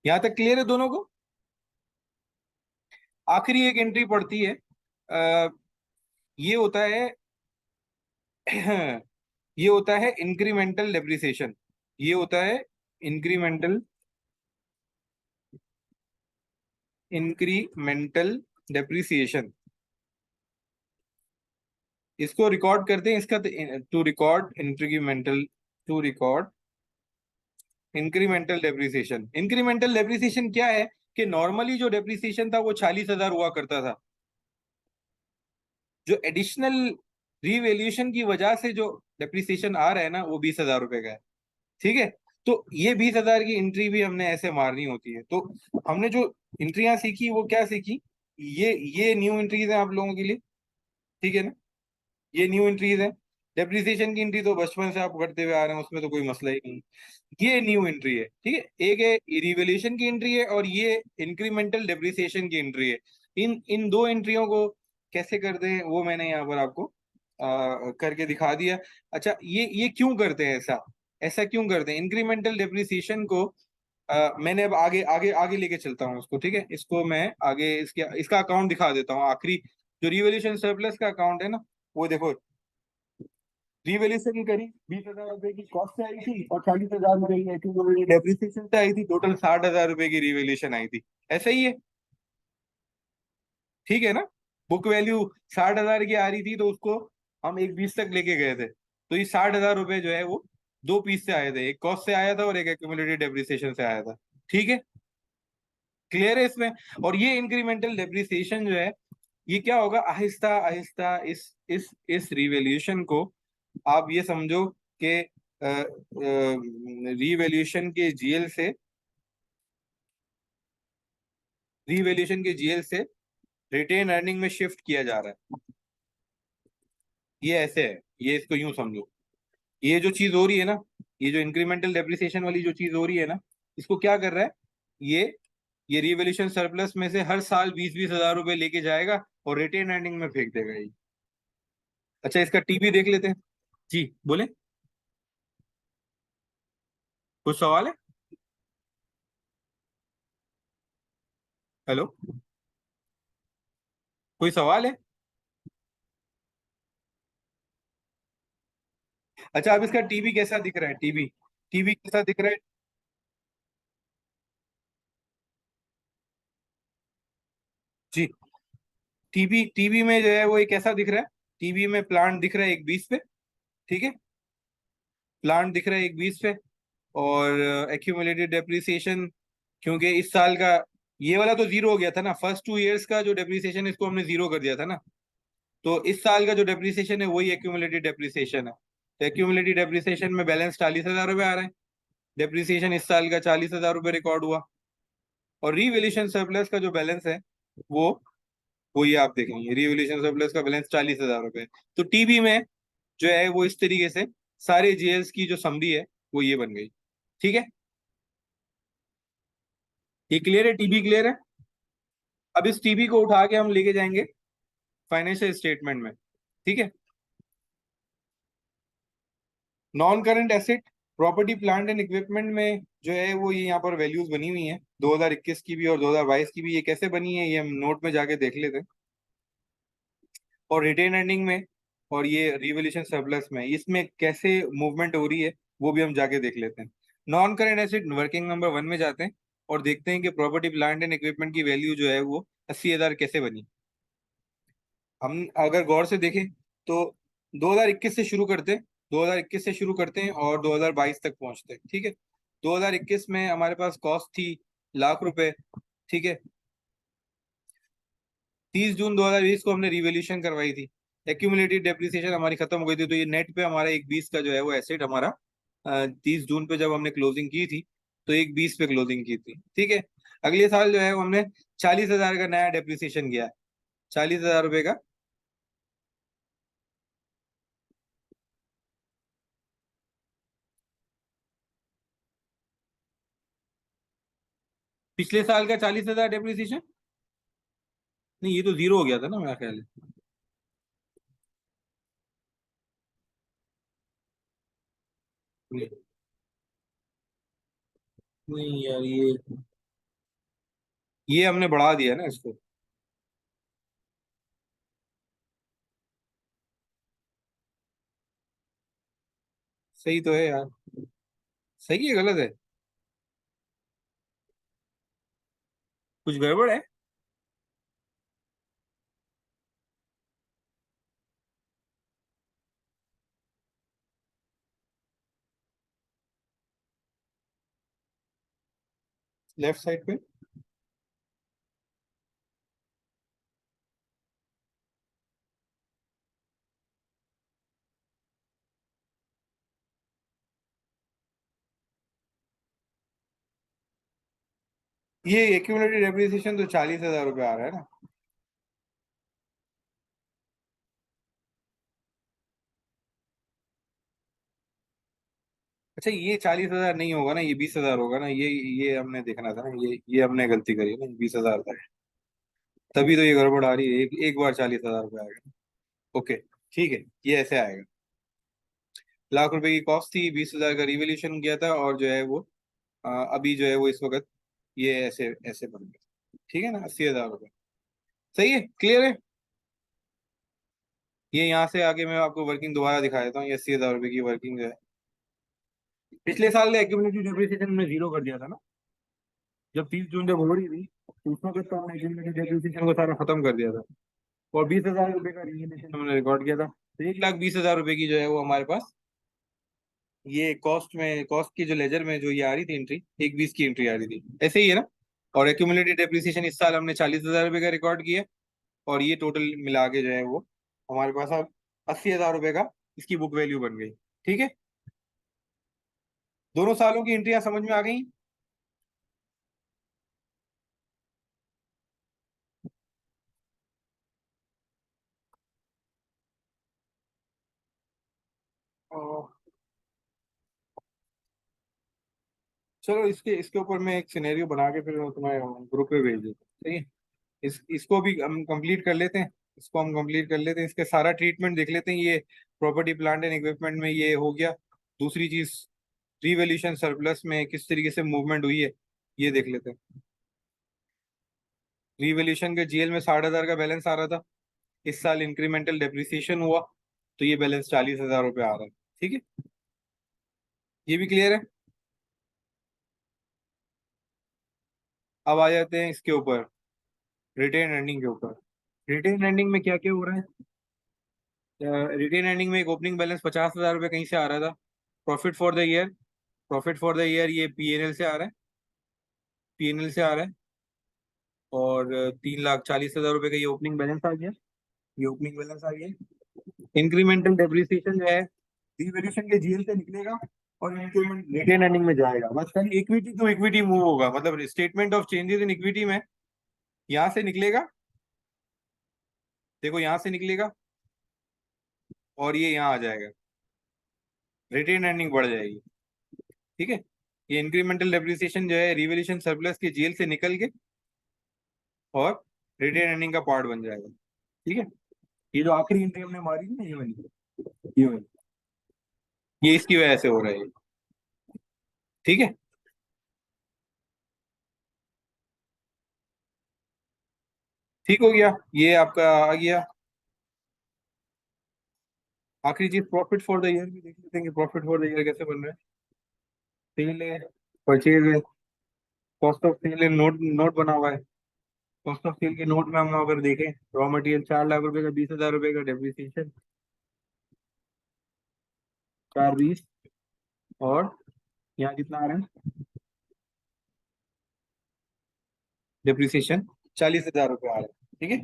यहाँ तक क्लियर है दोनों को। आखिरी एक एंट्री पड़ती है, आ, ये होता है ये होता है इंक्रीमेंटल डेप्रिसिएशन। ये होता है इंक्रीमेंटल इंक्रीमेंटल डेप्रिसिएशन, इसको रिकॉर्ड करते हैं। इसका to record incremental, to record incremental depreciation. Incremental depreciation क्या है कि नॉर्मली जो डेप्रिसिएशन था वो 40,000 हुआ करता था। जो एडिशनल रीवैल्यूएशन की वजह से जो डेप्रिसिएशन आ रहा है ना, वो 20,000 रुपए का है। ठीक है, तो ये 20,000 की एंट्री भी हमने ऐसे मारनी होती है। तो हमने जो एंट्रियां सीखी वो क्या सीखी, ये न्यू एंट्रीज है आप लोगों के लिए। ठीक है ना, ये न्यू एंट्रीज है। डेप्रिसिएशन की एंट्री तो बचपन से आप करते हुए आ रहे हैं, उसमें तो कोई मसला ही नहीं। ये न्यू एंट्री है। ठीक है, एक है रिवैल्यूएशन की एंट्री है और ये इंक्रीमेंटल डेप्रिसिएशन की एंट्री है। इन इन दो एंट्रियों को कैसे करते हैं वो मैंने यहाँ पर आपको करके दिखा दिया। अच्छा, ये क्यों करते हैं ऐसा, ऐसा क्यों करते हैं इंक्रीमेंटल डेप्रिसिएशन को। मैंने अब आगे आगे आगे लेके चलता हूँ उसको। ठीक है, इसको मैं आगे इसका अकाउंट दिखा देता हूँ। आखिरी जो रिवैल्यूएशन सरप्लस का अकाउंट है ना, वो देखो। रिवैल्यूएशन करी 20,000 रुपए की कॉस्ट से आई थी और 40,000 रुपए की एक्यूमुलेटेड डेप्रिसिएशन से आई थी। टोटल 60,000 रुपए की रिवैल्यूएशन आई थी। ऐसा ही है, ठीक है ना। बुक वैल्यू 60,000 की आ रही थी, तो उसको हम एक 20 तक लेके गए थे। तो ये 60,000 रुपए जो है वो दो पीस से आए थे, एक कॉस्ट से आया था और एक एक्यूमुलेटेड डेप्रिसिएशन से आया था। ठीक है, क्लियर है इसमें। और ये इंक्रीमेंटल डेप्रिसिएशन जो है, ये क्या होगा, आहिस्ता आहिस्ता इस रिवैल्यूएशन को आप ये समझो कि रिवैल्यूएशन के जीएल से, रिवैल्यूएशन के जीएल से रिटेन अर्निंग में शिफ्ट किया जा रहा है। ये ऐसे है, ये इसको यूं समझो। ये जो चीज हो रही है ना, ये जो इंक्रीमेंटल डेप्रिसिएशन वाली जो चीज हो रही है ना, इसको क्या कर रहा है, ये ये रिवैल्यूएशन सरप्लस में से हर साल 20-20 हजार रुपए लेके जाएगा और रिटेन अर्निंग में फेंक देगा ये। अच्छा, इसका टीबी देख लेते हैं। जी बोले, कुछ सवाल है? हेलो, कोई सवाल है? अच्छा, अब इसका टीबी कैसा दिख रहा है, टीबी, टीबी कैसा दिख रहा है? जी, टीबी टीबी में जो है वो एक कैसा दिख रहा है, टीबी में प्लांट दिख रहा है एक 20 पे। ठीक है, प्लांट दिख रहा है एक 20 पे। और एक्यूमुलेटेड डेप्रिसिएशन, क्योंकि इस साल का ये वाला तो जीरो हो गया था ना, फर्स्ट 2 इयर्स का जो डेप्रिसिएशन इसको हमने जीरो कर दिया था ना। तो इस साल का जो डेप्रिसिएशन है वही एक्यूमुलेटेड डेप्रिसिएशन है। तो एक्यूमुलेटेड डेप्रिसिएशन में बैलेंस 40,000 रुपये आ रहे हैं। डेप्रिसिएशन इस साल का 40,000 रुपये रिकॉर्ड हुआ। और रिवैल्यूएशन सरप्लस का जो बैलेंस है वो वो ये आप देखेंगे, रिवैल्यूएशन सरप्लस का बैलेंस 40,000 रुपये। तो टीबी में जो है वो इस तरीके से सारे जीएल्स की जो समरी है वो ये बन गई। ठीक है, ये क्लियर है, टीबी क्लियर है। अब इस टीबी को उठा के हम लेके जाएंगे फाइनेंशियल स्टेटमेंट में। ठीक है, non current asset, property plant and equipment में जो है वो ये यहाँ पर वैल्यूज बनी हुई हैं 2021 की भी और 2022 की भी। ये कैसे बनी है ये हम नोट में जाके देख लेते हैं। और रिटेन अर्निंग में और ये रिवैल्यूएशन सरप्लस में इसमें कैसे मूवमेंट हो रही है वो भी हम जाके देख लेते हैं। Non current asset working number 1 में जाते हैं और देखते हैं कि प्रॉपर्टी प्लांट एंड इक्विपमेंट की वैल्यू जो है वो 80,000 कैसे बनी। हम अगर गौर से देखें तो 2021 से शुरू करते हैं, 2021 से शुरू करते हैं और 2022 तक पहुंचते हैं। ठीक है, 2021 में हमारे पास कॉस्ट थी लाख रुपए। ठीक है, 30 जून 2020 को हमने रिवैल्यूएशन करवाई थी, एक्यूमुलेटेड डेप्रिसिएशन हमारी खत्म हो गई थी। तो ये नेट पे हमारा एक 20 का जो है वो एसेट हमारा 30 जून पे जब हमने क्लोजिंग की थी तो एक 20 पे क्लोजिंग की थी। ठीक है, अगले साल जो है वो हमने 40,000 का नया डेप्रिसिएशन किया है, 40,000 रुपए का। पिछले साल का 40,000 डेप्रिसिएशन, नहीं ये तो जीरो हो गया था ना मेरा ख्याल है। नहीं, नहीं यार, ये हमने बढ़ा दिया ना इसको। सही तो है यार, सही है गलत है, कुछ गड़बड़ है। लेफ्ट साइड पे। ये एक्यूमुलेटेड डेप्रिसिएशन तो 40,000 रुपये आ रहा है ना। अच्छा, ये 40,000 नहीं होगा ना, ये 20,000 होगा ना, ये हमने देखना था ना, ये हमने गलती करी है ना, 20,000 था। तभी तो ये गड़बड़ आ रही है, एक बार 40,000 रुपये आएगा। ओके, ठीक है, ये ऐसे आएगा। लाख रुपए की कॉस्ट थी, 20,000 का रिवोल्यूशन किया था, और जो है वो अभी जो है वो इस वक्त ये ऐसे ऐसे बन गया। ठीक है ना, 80,000 रुपये। सही है, क्लियर है। ये यहाँ से आगे मैं आपको वर्किंग दोबारा दिखा देता हूँ, ये 80,000 रुपये की वर्किंग जो है। पिछले साल एक्यूमुलेटेड डेप्रिसिएशन में जीरो कर दिया था ना, जब 30 जून जब हो रही थी, तो उसमें कुछ तो हमने एक्यूमुलेटेड डेप्रिसिएशन को सारा खत्म कर दिया था, और 20,000 रुपये का रिवोल्यूशन हमने रिकॉर्ड किया था। तो 1,20,000 रुपये की जो है वो हमारे पास ये कॉस्ट की जो लेजर में जो ये आ रही थी एंट्री, 1,20 की एंट्री आ रही थी, ऐसे ही है ना। और एक्यूमुलेटेड डेप्रिसिएशन इस साल हमने 40,000 रुपये का रिकॉर्ड किया, और ये टोटल मिला के जो है वो हमारे पास अब 80,000 रुपये का इसकी बुक वैल्यू बन गई। ठीक है, दोनों सालों की एंट्रियां समझ में आ गई। और चलो, इसके इसके ऊपर मैं एक सिनेरियो बना के फिर तुम्हारे ग्रुप पे भेज देता हूँ, ठीक है। इसको भी हम कंप्लीट कर लेते हैं। इसको हम कंप्लीट कर लेते हैं, इसके सारा ट्रीटमेंट देख लेते हैं। ये प्रॉपर्टी प्लांट एंड इक्विपमेंट में ये हो गया। दूसरी चीज, रिवैल्यूएशन सरप्लस में किस तरीके से मूवमेंट हुई है, ये देख लेते हैं। रिवैल्यूएशन के जीएल में 60,000 का बैलेंस आ रहा था। इस साल इंक्रीमेंटल डेप्रिसिएशन हुआ, तो ये बैलेंस 40,000 रुपये आ रहा है। ठीक है, ये भी क्लियर है। अब आ जाते हैं इसके ऊपर, रिटेन अर्निंग के ऊपर। रिटेन अर्निंग में क्या क्या हो रहा है। रिटेन अर्निंग में एक ओपनिंग बैलेंस 50,000 रुपये कहीं से आ रहा था। Profit for the year, profit for the year ये पीएनएल से आ रहा है, पीएनएल से आ रहा है। और 3,40,000 रुपये का ये ओपनिंग बैलेंस आ गया, ये ओपनिंग बैलेंस आ गया। इंक्रीमेंटल डेप्रिसिएशन जो है रिवैल्यूएशन के जीएल से निकलेगा, और इंक्रीमेंट रिटेन अर्निंग में जाएगा। बस खाली इक्विटी टू इक्विटी मूव होगा, मतलब statement of changes in equity में यहाँ से निकलेगा। देखो, यहाँ से निकलेगा, और ये यहाँ आ जाएगा, रिटेन अर्निंग बढ़ जाएगी। ठीक है, ये इंक्रीमेंटल डेप्रिसिएशन जो है रिवैल्यूएशन सरप्लस के जेल से निकल के और रिटेन अर्निंग का पार्ट बन जाएगा। ठीक है, ये जो आखिरी एंट्री हमने मारी थी ना, ये वाली ये इसकी वजह से हो रहा है। ठीक है, ठीक हो गया, ये आपका आ गया। आखिरी चीज, प्रॉफिट फॉर द ईयर भी देख लेते हैं कि प्रॉफिट फॉर द ईयर कैसे बन रहा है। सेल है, परचेज है, कॉस्ट ऑफ सेल है, नोट नोट बना हुआ है। कॉस्ट ऑफ सेल के नोट में हम अगर देखें, रॉ मटेरियल 4 लाख रुपए का, 20,000 रुपए का डेप्रिसिएशन, 4,20, और यहाँ कितना आ रहा है डेप्रिसिएशन, 40,000 रुपये आ रहा है। ठीक है,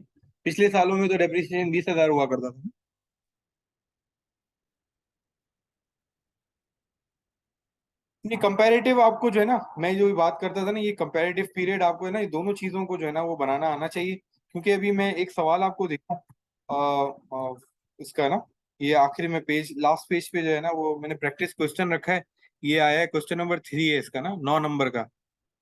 पिछले सालों में तो डेप्रिसिएशन 20,000 हुआ करता था। नहीं, कंपैरेटिव आपको जो है ना, मैं जो भी बात करता था ना, ये कंपैरेटिव पीरियड आपको है ना, ये दोनों चीजों को जो है ना वो बनाना आना चाहिए। क्योंकि अभी मैं एक सवाल आपको देखा, इसका ना, ये आखिरी में पेज, लास्ट पेज पे जो है ना वो मैंने प्रैक्टिस क्वेश्चन रखा है। ये आया है, क्वेश्चन नंबर 3 है इसका ना, 9 नंबर का,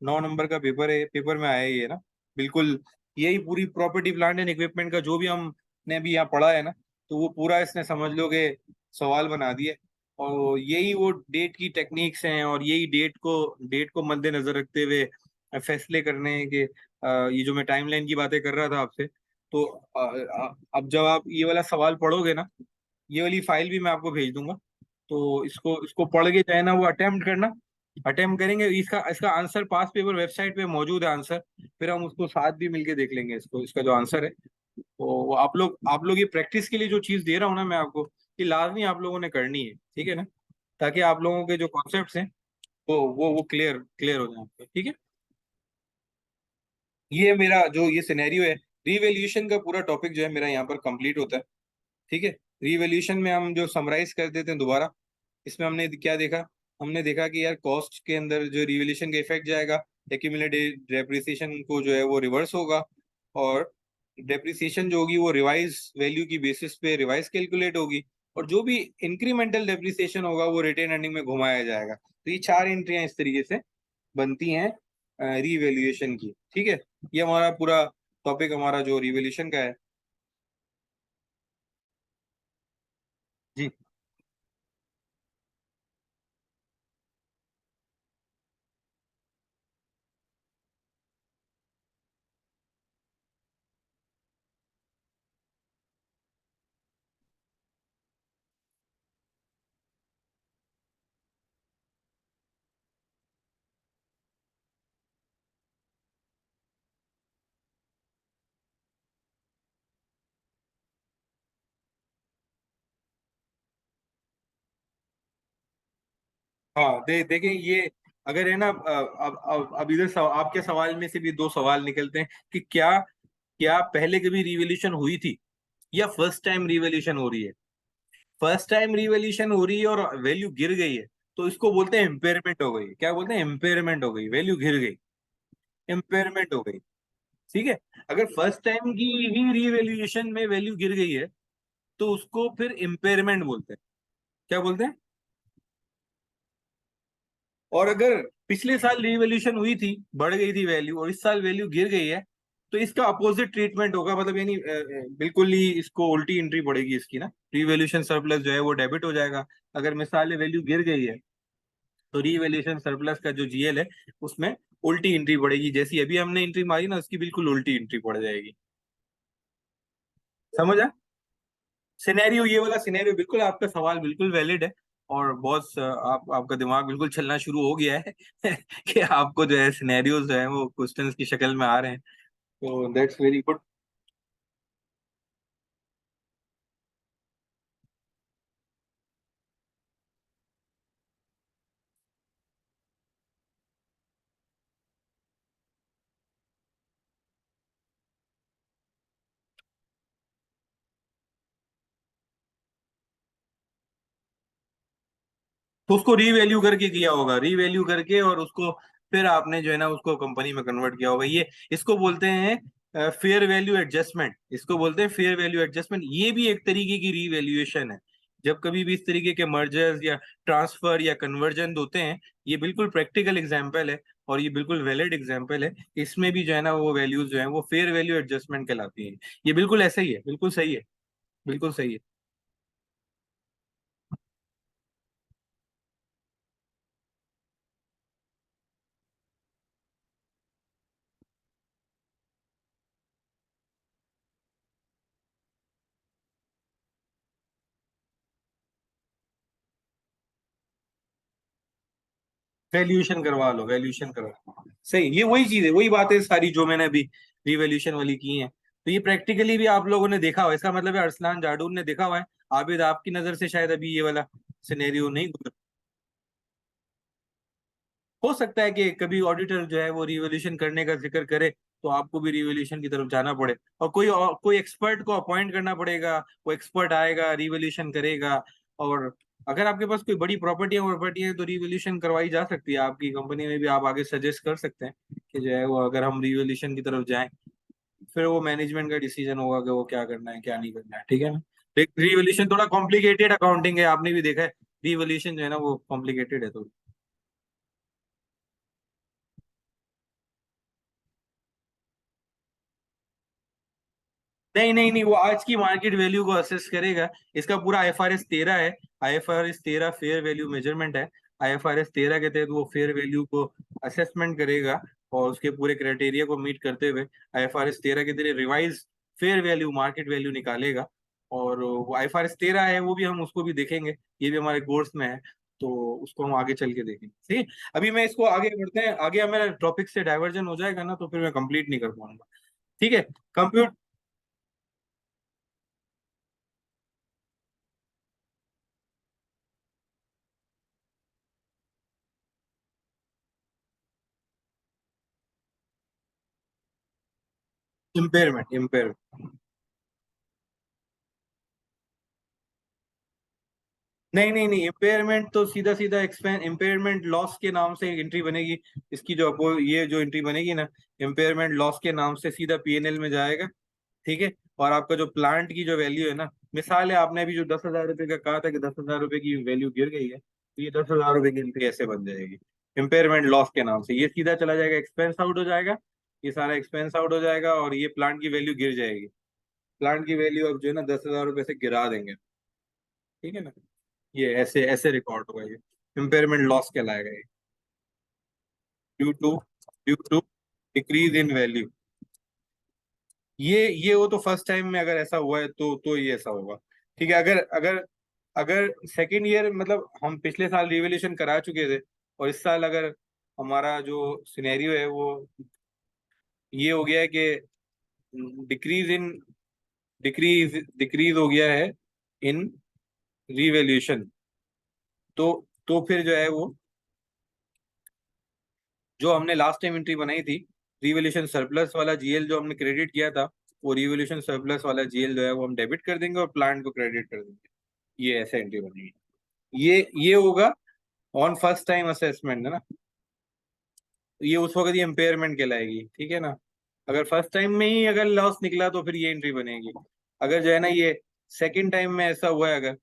9 नंबर का पेपर है, पेपर में आया है ये ना। बिल्कुल यही पूरी प्रॉपर्टी प्लांट एंड इक्विपमेंट का जो भी हमने अभी यहाँ पढ़ा है ना, तो वो पूरा इसने समझ लो कि सवाल बना दिए। और यही वो डेट की टेक्निक्स हैं, और यही डेट को मद्देनजर रखते हुए फैसले करने हैं कि ये जो मैं टाइमलाइन की बातें कर रहा था आपसे। तो अब जब आप ये वाला सवाल पढ़ोगे ना, ये वाली फाइल भी मैं आपको भेज दूंगा, तो इसको इसको पढ़ के जो है ना वो अटेम्प्ट करना। अटेम्प्ट करेंगे, इसका इसका आंसर पास पेपर वेबसाइट पे मौजूद है आंसर। फिर हम उसको साथ भी मिलके देख लेंगे, इसको इसका जो आंसर है। तो वो आप लोग ये प्रैक्टिस के लिए जो चीज दे रहा हूँ ना मैं आपको, ये लाजमी आप लोगों ने करनी है। ठीक है ना, ताकि आप लोगों के जो कॉन्सेप्ट्स हैं वो क्लियर क्लियर हो जाए आपके। ठीक है, ये मेरा जो ये सिनेरियो है, रीवैल्यूएशन का पूरा टॉपिक जो है मेरा यहाँ पर कंप्लीट होता है। ठीक है। रीवैल्यूएशन में हम जो समराइज कर देते हैं दोबारा, इसमें हमने क्या देखा? हमने देखा कि यार कॉस्ट के अंदर जो रिवैल्यूएशन का इफेक्ट जाएगा, एक्यूमुलेटेड डेप्रिसिएशन को जो है वो रिवर्स होगा, और डेप्रिसिएशन जो होगी वो रिवाइज वैल्यू की बेसिस पे रिवाइज कैलकुलेट होगी, और जो भी इंक्रीमेंटल डेप्रिसिएशन होगा वो रिटेन अर्निंग में घुमाया जाएगा। तो ये चार एंट्रियां इस तरीके से बनती हैं रीवैल्यूएशन की। ठीक है। ये हमारा पूरा टॉपिक हमारा जो रिवैल्यूएशन का है। जी। हाँ, देखिए ये अगर है ना, अब इधर आपके सवाल में से भी दो सवाल निकलते हैं कि क्या क्या पहले कभी रिवॉल्यूशन हुई थी या फर्स्ट टाइम रिवॉल्यूशन हो रही है। फर्स्ट टाइम रिवॉल्यूशन हो रही है और वैल्यू गिर गई है, तो इसको बोलते हैं इम्पेयरमेंट हो गई। क्या बोलते हैं? इम्पेयरमेंट हो गई, वैल्यू गिर गई, इम्पेयरमेंट हो गई। ठीक है। अगर फर्स्ट टाइम की ही रिवैल्यूएशन में वैल्यू गिर गई है तो उसको फिर इम्पेयरमेंट बोलते हैं। क्या बोलते हैं? और अगर पिछले साल रिवैल्यूएशन हुई थी, बढ़ गई थी वैल्यू, और इस साल वैल्यू गिर गई है, तो इसका अपोजिट ट्रीटमेंट होगा। मतलब यानी बिल्कुल ही इसको उल्टी एंट्री पड़ेगी इसकी ना। रिवैल्यूएशन सरप्लस जो है वो डेबिट हो जाएगा। अगर मिसाल वैल्यू गिर गई है तो रिवैल्यूएशन सरप्लस का जो जीएल है उसमें उल्टी एंट्री पड़ेगी। जैसी अभी हमने एंट्री मारी ना, उसकी बिल्कुल उल्टी एंट्री पड़ जाएगी। समझ आ? सिनेरियो, ये वाला सिनेरियो बिल्कुल, आपका सवाल बिल्कुल वैलिड है। और बहुत आपका दिमाग बिल्कुल चलना शुरू हो गया है कि आपको जो है सिनेरियोज जो है वो क्वेश्चंस की शक्ल में आ रहे हैं। तो दैट्स वेरी गुड। तो उसको रीवैल्यू करके किया होगा, रीवैल्यू करके, और उसको फिर आपने जो है ना उसको कंपनी में कन्वर्ट किया होगा। ये इसको बोलते हैं फेयर वैल्यू एडजस्टमेंट। इसको बोलते हैं फेयर वैल्यू एडजस्टमेंट। ये भी एक तरीके की रीवैल्यूएशन है। जब कभी भी इस तरीके के मर्जर्स या ट्रांसफर या कन्वर्जन होते हैं, ये बिल्कुल प्रैक्टिकल एग्जाम्पल है, और ये बिल्कुल वैलिड एग्जाम्पल है। इसमें भी जो है ना वो वैल्यूज जो है वो फेयर वैल्यू एडजस्टमेंट कहलाती है। ये बिल्कुल ऐसा ही है, बिल्कुल सही है, बिल्कुल सही है। वैल्यूएशन करवा लो, वैल्यूएशन करवा लो। सही, ये वही चीज है, वही बातें सारी जो मैंने अभी रिवैल्यूएशन वाली की हैं। तो ये प्रैक्टिकली भी आप लोगों ने देखा हुआ है। इसका मतलब है अरसलान जाडूर ने देखा हुआ है। आबिद, आपकी नजर से शायद अभी ये वाला सिनेरियो नहीं गुजरा। हो सकता है कि कभी ऑडिटर जो है वो रिवॉल्यूशन करने का जिक्र करे, तो आपको भी रिवॉल्यूशन की तरफ जाना पड़े, और कोई एक्सपर्ट को अपॉइंट करना पड़ेगा। वो एक्सपर्ट आएगा, रिवॉल्यूशन करेगा। और अगर आपके पास कोई बड़ी प्रॉपर्टी है तो रिवॉल्यूशन करवाई जा सकती है आपकी कंपनी में भी। आप आगे सजेस्ट कर सकते हैं कि जो है वो अगर हम रिवॉल्यूशन की तरफ जाएं, फिर वो मैनेजमेंट का डिसीजन होगा कि वो क्या करना है क्या नहीं करना है। ठीक है ना? रिवॉल्यूशन थोड़ा कॉम्प्लिकेटेड अकाउंटिंग है, आपने भी देखा है। रिवॉल्यूशन जो है ना वो कॉम्प्लिकेटेड है तो। नहीं नहीं नहीं, वो आज की मार्केट वैल्यू को असेस करेगा। इसका पूरा IFRS 13 है। IFRS 13 फेयर वैल्यू मेजरमेंट है। IFRS 13 के तहत वो फेयर वैल्यू को असेसमेंट करेगा, और उसके पूरे क्राइटेरिया को मीट करते हुए IFRS 13 के तहत revise fair value market value निकालेगा। और वो IFRS 13 है, वो भी हम उसको भी देखेंगे। ये भी हमारे कोर्स में है, तो उसको हम आगे चल के देखेंगे। ठीक है। अभी मैं इसको आगे बढ़ते हैं, आगे मेरा टॉपिक से डाइवर्जन हो जाएगा ना, तो फिर मैं कंप्लीट नहीं कर पाऊंगा। ठीक है। कंप्यूटर। Impairment, impairment. नहीं नहीं नहीं, इम्पेयरमेंट तो सीधा सीधा एक्सपेंस, इम्पेयरमेंट लॉस के नाम से एंट्री बनेगी। इसकी जो आपको ये जो एंट्री बनेगी ना, इम्पेयरमेंट लॉस के नाम से सीधा पीएनएल में जाएगा। ठीक है। और आपका जो प्लांट की जो वैल्यू है ना, मिसाल है आपने अभी जो 10,000 रुपये का कहा था कि 10,000 रुपये की वैल्यू गिर गई है, तो ये 10,000 रुपये की एंट्री ऐसे बन जाएगी इम्पेयरमेंट लॉस के नाम से। ये सीधा चला जाएगा, एक्सपेंस आउट हो जाएगा, ये सारा एक्सपेंस आउट हो जाएगा, और ये प्लांट की वैल्यू गिर जाएगी। प्लांट की वैल्यू अब जो है ना 10,000 रुपये से गिरा देंगे। ठीक है ना। ये ऐसे ऐसे रिकॉर्ड होगा, ये इम्पेयरमेंट लॉस कहलाएगा ये। Due to due to decrease in value. ये वो तो फर्स्ट टाइम में अगर ऐसा हुआ है तो ये ऐसा होगा। ठीक है। अगर अगर अगर सेकेंड ईयर, मतलब हम पिछले साल रिवैल्यूएशन करा चुके थे, और इस साल अगर हमारा जो सिनेरियो है वो ये हो गया है कि डिक्रीज इन डिक्रीज हो गया है इन रिवैल्यूएशन, तो फिर जो है वो जो हमने लास्ट टाइम एंट्री बनाई थी, रिवोल्यूशन सरप्लस वाला जीएल जो हमने क्रेडिट किया था, वो रिवोल्यूशन सरप्लस वाला जीएल जो है वो हम डेबिट कर देंगे और प्लांट को क्रेडिट कर देंगे। ये ऐसे एंट्री बनेगी। ये होगा ऑन फर्स्ट टाइम असेसमेंट, है ना। ये उस वक्त ये इम्पेयरमेंट कहलाएगी। ठीक है ना। अगर फर्स्ट टाइम में ही अगर लॉस निकला तो फिर ये एंट्री बनेगी। अगर जो है ना ये सेकंड टाइम में ऐसा हुआ है, अगर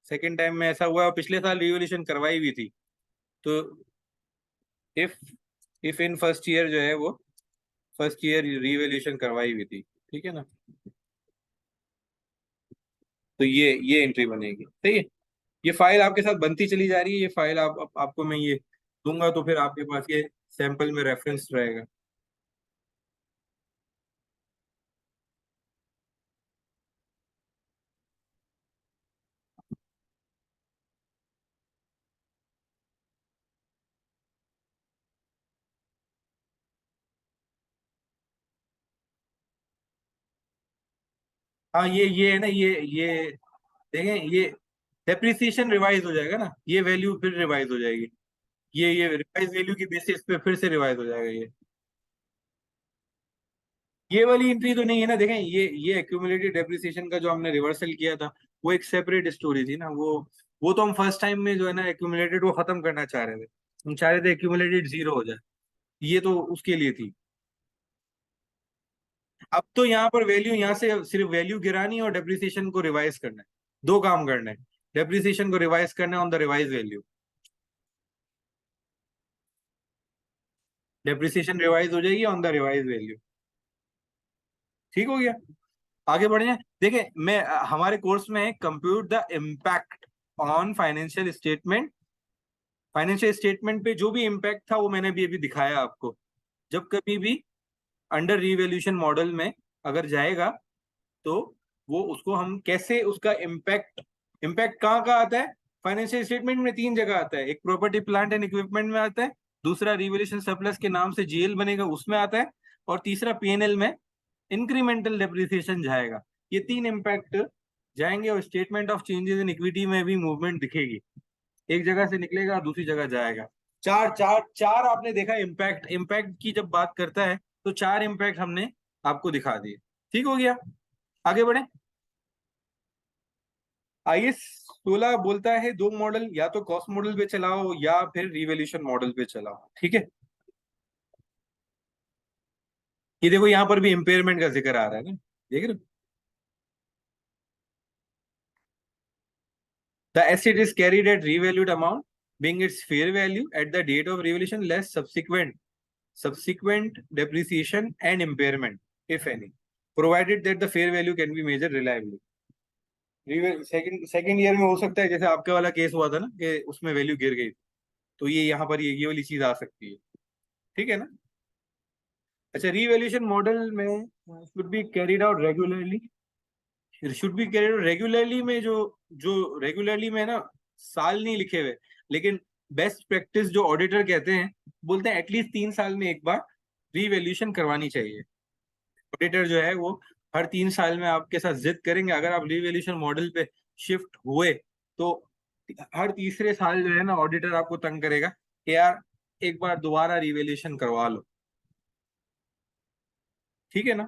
सेकंड टाइम में ऐसा हुआ है और पिछले साल रिवोल्यूशन करवाई हुई थी, तो if if in first year जो है वो फर्स्ट ईयर रिवैल्यूएशन करवाई हुई थी, ठीक है ना, तो ये एंट्री बनेगी। सही है। ये फाइल आपके साथ बनती चली जा रही है, ये फाइल आपको मैं ये दूंगा, तो फिर आपके पास ये सैंपल में रेफरेंस रहेगा। हाँ, ये है ना, ये देखें, ये डेप्रिसिएशन रिवाइज हो जाएगा ना, ये वैल्यू फिर रिवाइज हो जाएगी। ये रिवाइज वैल्यू की बेसिस पे फिर से रिवाइज हो जाएगा ये वाली एंट्री तो नहीं है ना। देखें, ये एक्यूमुलेटेड डेप्रिसिएशन का जो हमने रिवर्सल किया था, वो एक सेपरेट स्टोरी थी ना। वो तो हम फर्स्ट टाइम में जो है ना एक्यूमुलेटेड वो खत्म करना चाह रहे थे। हम चाह रहे थे एक्यूमुलेटेड जीरो हो जाए, ये तो उसके लिए थी। अब तो यहाँ पर वैल्यू, यहाँ से सिर्फ वैल्यू गिरानी है और डेप्रिसिएशन को रिवाइज करना है। दो काम करना है, डेप्रिसिएशन को रिवाइज करना है on the revise value. Depreciation revise हो जाएगी ऑन द रिवाइज वैल्यू। ठीक हो गया। आगे बढ़े हैं। देखिए, मैं हमारे कोर्स में है compute the impact on financial statement. Financial statement पे जो भी इम्पैक्ट था वो मैंने भी अभी दिखाया आपको। जब कभी भी अंडर रिवैल्यूएशन मॉडल में अगर जाएगा, तो वो उसको हम कैसे उसका इम्पैक्ट, इम्पैक्ट कहाँ कहाँ आता है फाइनेंशियल स्टेटमेंट में? तीन जगह आता है। एक प्रॉपर्टी प्लांट एंड इक्विपमेंट में आता है, दूसरा रिवैल्यूएशन सरप्लस के नाम से जीएल बनेगा उसमें आता है, और तीसरा पीएनएल में इंक्रीमेंटल डेप्रिसिएशन जाएगा। ये तीन इम्पैक्ट जाएंगे, और statement of changes in equity में भी मूवमेंट दिखेगी। एक जगह से निकलेगा दूसरी जगह जाएगा। चार चार चार आपने देखा इम्पैक्ट, इम्पैक्ट की जब बात करता है तो चार इम्पैक्ट हमने आपको दिखा दिए। ठीक हो गया। आगे बढ़े। आईएस 16 बोलता है दो मॉडल, या तो कॉस्ट मॉडल पे चलाओ या फिर रिवैल्यूएशन मॉडल पे चलाओ। ठीक है। ये देखो, यहाँ पर भी इम्पेयरमेंट का जिक्र आ रहा है ना, देख रहे हो। The asset is carried at revalued amount, being its fair value at the date of revaluation less subsequent depreciation and impairment, if any, provided that the fair value can be measured reliably. Second year में हो सकता है जैसे आपके वाला case हुआ था ना, कि उसमें वैल्यू गिर गई, तो ये यहाँ पर ये वाली चीज आ सकती है। ठीक है ना। अच्छा, रिवैल्यूएशन मॉडल में should be carried out regularly. Should be carried regularly में जो जो रेगुलरली में ना, साल नहीं लिखे हुए, लेकिन बेस्ट प्रैक्टिस जो ऑडिटर कहते हैं, बोलते हैं एटलीस्ट 3 साल में एक बार रीवैल्यूएशन करवानी चाहिए। ऑडिटर जो है वो हर 3 साल में आपके साथ जिद करेंगे। अगर आप रीवैल्यूएशन मॉडल पे शिफ्ट हुए, तो हर तीसरे साल जो है ना ऑडिटर आपको तंग करेगा कि यार एक बार दोबारा रिवैल्यूएशन करवा लो। ठीक है ना।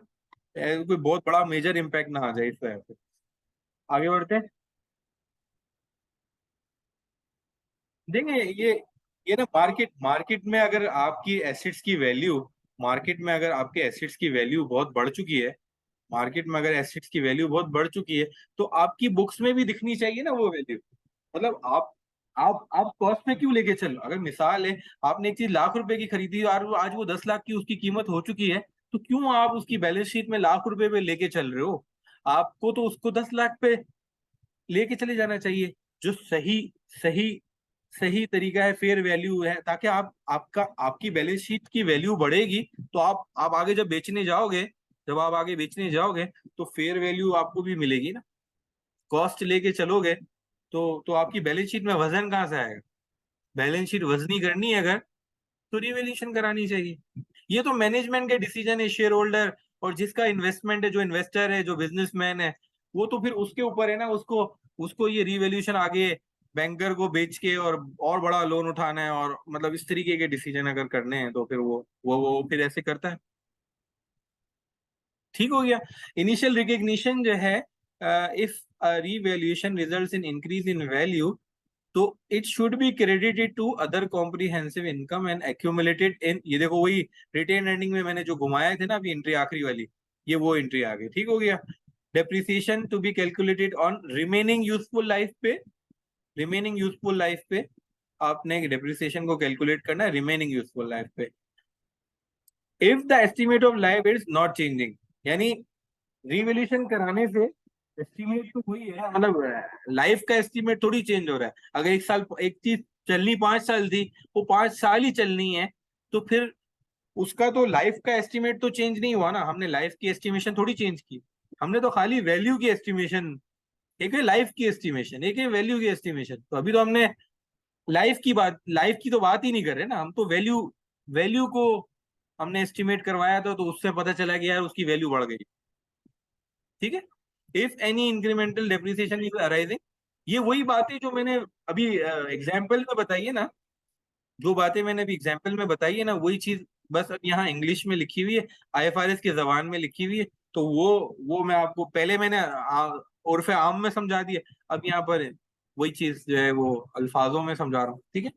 कोई बहुत बड़ा मेजर इम्पैक्ट ना आ जाए इस वजह से। आगे बढ़ते हैं। देंगे ये ना मार्केट मार्केट में अगर आपकी एसेट्स की वैल्यू, मार्केट में अगर आपके एसेट्स की वैल्यू बहुत बढ़ चुकी है, मार्केट में अगर एसेट्स की वैल्यू बहुत बढ़ चुकी है, तो आपकी बुक्स में भी दिखनी चाहिए ना वो वैल्यू। मतलब आप कॉस्ट पे क्यों लेके चल, अगर मिसाल है आपने एक चीज लाख रुपए की खरीदी और आज वो 10 लाख की उसकी कीमत हो चुकी है, तो क्यों आप उसकी बैलेंस शीट में लाख रुपए पे लेके चल रहे हो? आपको तो उसको 10 लाख पे लेके चले जाना चाहिए। जो सही सही सही तरीका है, फेयर वैल्यू है, ताकि आपका आपकी बैलेंस शीट की वैल्यू बढ़ेगी, तो आप आगे जब बेचने जाओगे, जब आप आगे बेचने जाओगे तो फेयर वैल्यू आपको भी मिलेगी ना। कॉस्ट लेके चलोगे तो आपकी बैलेंस शीट में वजन कहाँ से आएगा? बैलेंस शीट वजनी करनी है अगर, तो रिवैल्यूएशन करानी चाहिए। ये तो मैनेजमेंट के डिसीजन है, शेयर होल्डर और जिसका इन्वेस्टमेंट है, जो इन्वेस्टर है, जो बिजनेसमैन है, वो तो फिर उसके ऊपर है ना, उसको उसको ये रिवैल्यूएशन आगे बैंकर को बेच के और बड़ा लोन उठाना है, और मतलब इस तरीके के डिसीजन अगर करने हैं तो फिर वो फिर ऐसे करता है। ठीक हो गया। इनिशियल रिकग्निशन जो है, if revaluation results in increase in value, तो it should be credited to other comprehensive income and accumulated in, ये देखो वही रिटेन अर्निंग में मैंने जो घुमाए थे ना अभी एंट्री आखिरी वाली, ये वो एंट्री आ गई। ठीक हो गया। Depreciation to be calculated on remaining useful life पे, रिमेनिंग यूजफुल लाइफ पे आपने डेप्रिसिएशन को कैलकुलेट करना है रिमेनिंग यूजफुल लाइफ पे। If the estimate of life is not changing, यानी रिवैल्यूएशन कराने से एस्टिमेट तो वही है, मतलब लाइफ का एस्टिमेट थोड़ी चेंज हो रहा है। अगर एक साल एक चीज चलनी 5 साल थी, वो 5 साल ही चलनी है, तो फिर उसका तो लाइफ का एस्टिमेट तो चेंज नहीं हुआ ना, हमने लाइफ की एस्टिमेशन थोड़ी चेंज की, हमने तो खाली वैल्यू की एस्टिमेशन, एक है लाइफ की एस्टिमेशन, एक है वैल्यू की एस्टिमेशन। तो अभी तो हमने लाइफ की तो बात ही नहीं कर रहे ना, हम तो वैल्यू वैल्यू को हमने एस्टिमेट करवाया था, तो उससे पता चला कि यार उसकी वैल्यू बढ़ गई। ठीक है। If any incremental depreciation is arising, ये वही बातें जो मैंने अभी एग्जाम्पल में बताई है ना, जो बातें मैंने अभी एग्जाम्पल में बताई है ना, वही चीज बस अब यहाँ इंग्लिश में लिखी हुई है, आईएफआरएस की जबान में लिखी हुई है। तो वो मैं आपको पहले मैंने उर्फ आम में समझा दिया, अब यहाँ पर वही चीज जो है वो अल्फाजों में समझा रहा हूँ। ठीक है।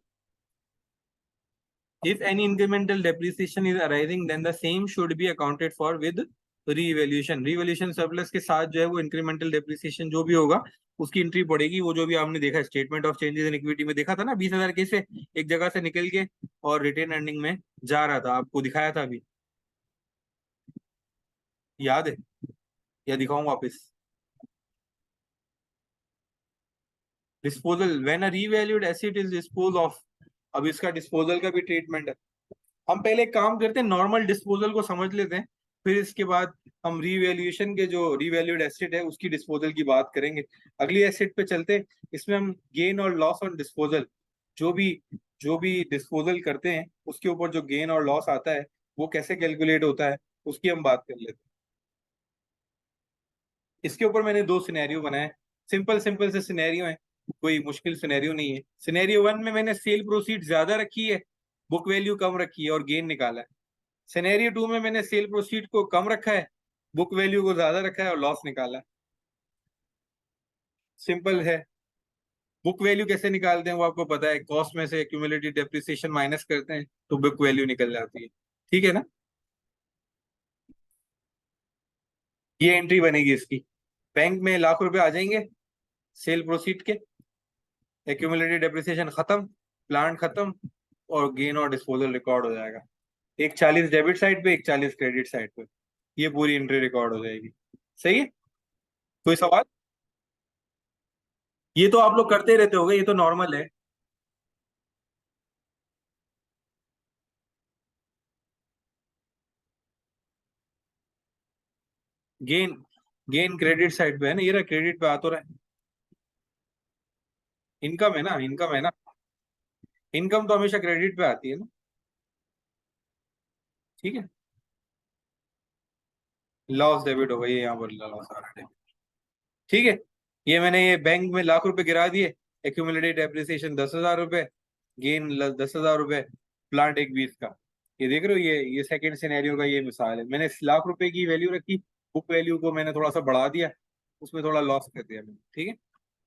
If any incremental depreciation is arising, then the same should be accounted for with revaluation. Revaluation surplus के साथ जो है वो incremental depreciation जो भी होगा उसकी एंट्री पड़ेगी। वो जो भी आपने देखा statement of changes in equity में देखा था ना, 20,000 कैसे एक जगह से निकल के और रिटेन अर्निंग में जा रहा था, आपको दिखाया था अभी, याद है या दिखाऊं वापस? Disposal, when a revalued asset is dispose of, अब इसका डिस्पोजल का भी ट्रीटमेंट है। हम पहले एक काम करते हैं, नॉर्मल डिस्पोजल को समझ लेते हैं, फिर इसके बाद हम रीवैल्यूएशन के जो रीवैल्यूड एसेट है उसकी डिस्पोजल की बात करेंगे। अगली एसेट पे चलते हैं, इसमें हम गेन और लॉस ऑन डिस्पोजल, जो भी जो भी डिस्पोजल करते हैं उसके ऊपर जो गेन और लॉस आता है वो कैसे कैलकुलेट होता है उसकी हम बात कर लेते हैं। इसके ऊपर मैंने दो सिनेरियो बनाए, सिंपल सिंपल से सिनेरियो है, कोई मुश्किल सिनेरियो नहीं है। सिनेरियो वन में मैंने सेल प्रोसीड ज्यादा रखी है, बुक वैल्यू कम रखी है और गेन निकाला है। सिनेरियो टू में मैंने सेल प्रोसीड को कम रखा है, बुक वैल्यू को ज्यादा रखा है और लॉस निकाला है। सिंपल है। बुक वैल्यू कैसे निकालते हैं वो आपको पता है, कॉस्ट में से एक्यूमुलेटेड डेप्रिसिएशन माइनस करते हैं तो बुक वैल्यू निकल जाती है। ठीक है ना। ये एंट्री बनेगी इसकी, बैंक में लाख रुपए आ जाएंगे सेल प्रोसीड के, एक्यूमुलेटेड डेप्रिसिएशन खत्म, प्लांट खत्म, और गेन और डिस्पोजल रिकॉर्ड हो जाएगा। एक 40 डेबिट साइड पे, एक 40 क्रेडिट साइड पे, ये पूरी एंट्री रिकॉर्ड हो जाएगी। सही है। कोई सवाल? ये तो आप लोग करते रहते होगे, ये तो नॉर्मल है। गेन गेन क्रेडिट साइड पे है ना, ये रहा क्रेडिट पे आ तो रहा है। इनकम है ना, इनकम है ना, इनकम तो हमेशा क्रेडिट पे आती है ना। ठीक है। लॉस डेबिट हो गई है यहाँ पर, लॉस आ रहा है। ठीक है। ये मैंने ये बैंक में लाख रुपए गिरा दिए, एक्यूमुलेटेड डेप्रिसिएशन 10,000 रुपए, गेन 10,000 रुपए, प्लांट एक 20 का। ये देख रहे हो, ये सेकंड सिनेरियो का ये मिसाल है, मैंने लाख रुपए की वैल्यू रखी, बुक वैल्यू को मैंने थोड़ा सा बढ़ा दिया, उसमें थोड़ा लॉस कर दिया मैंने, ठीक है।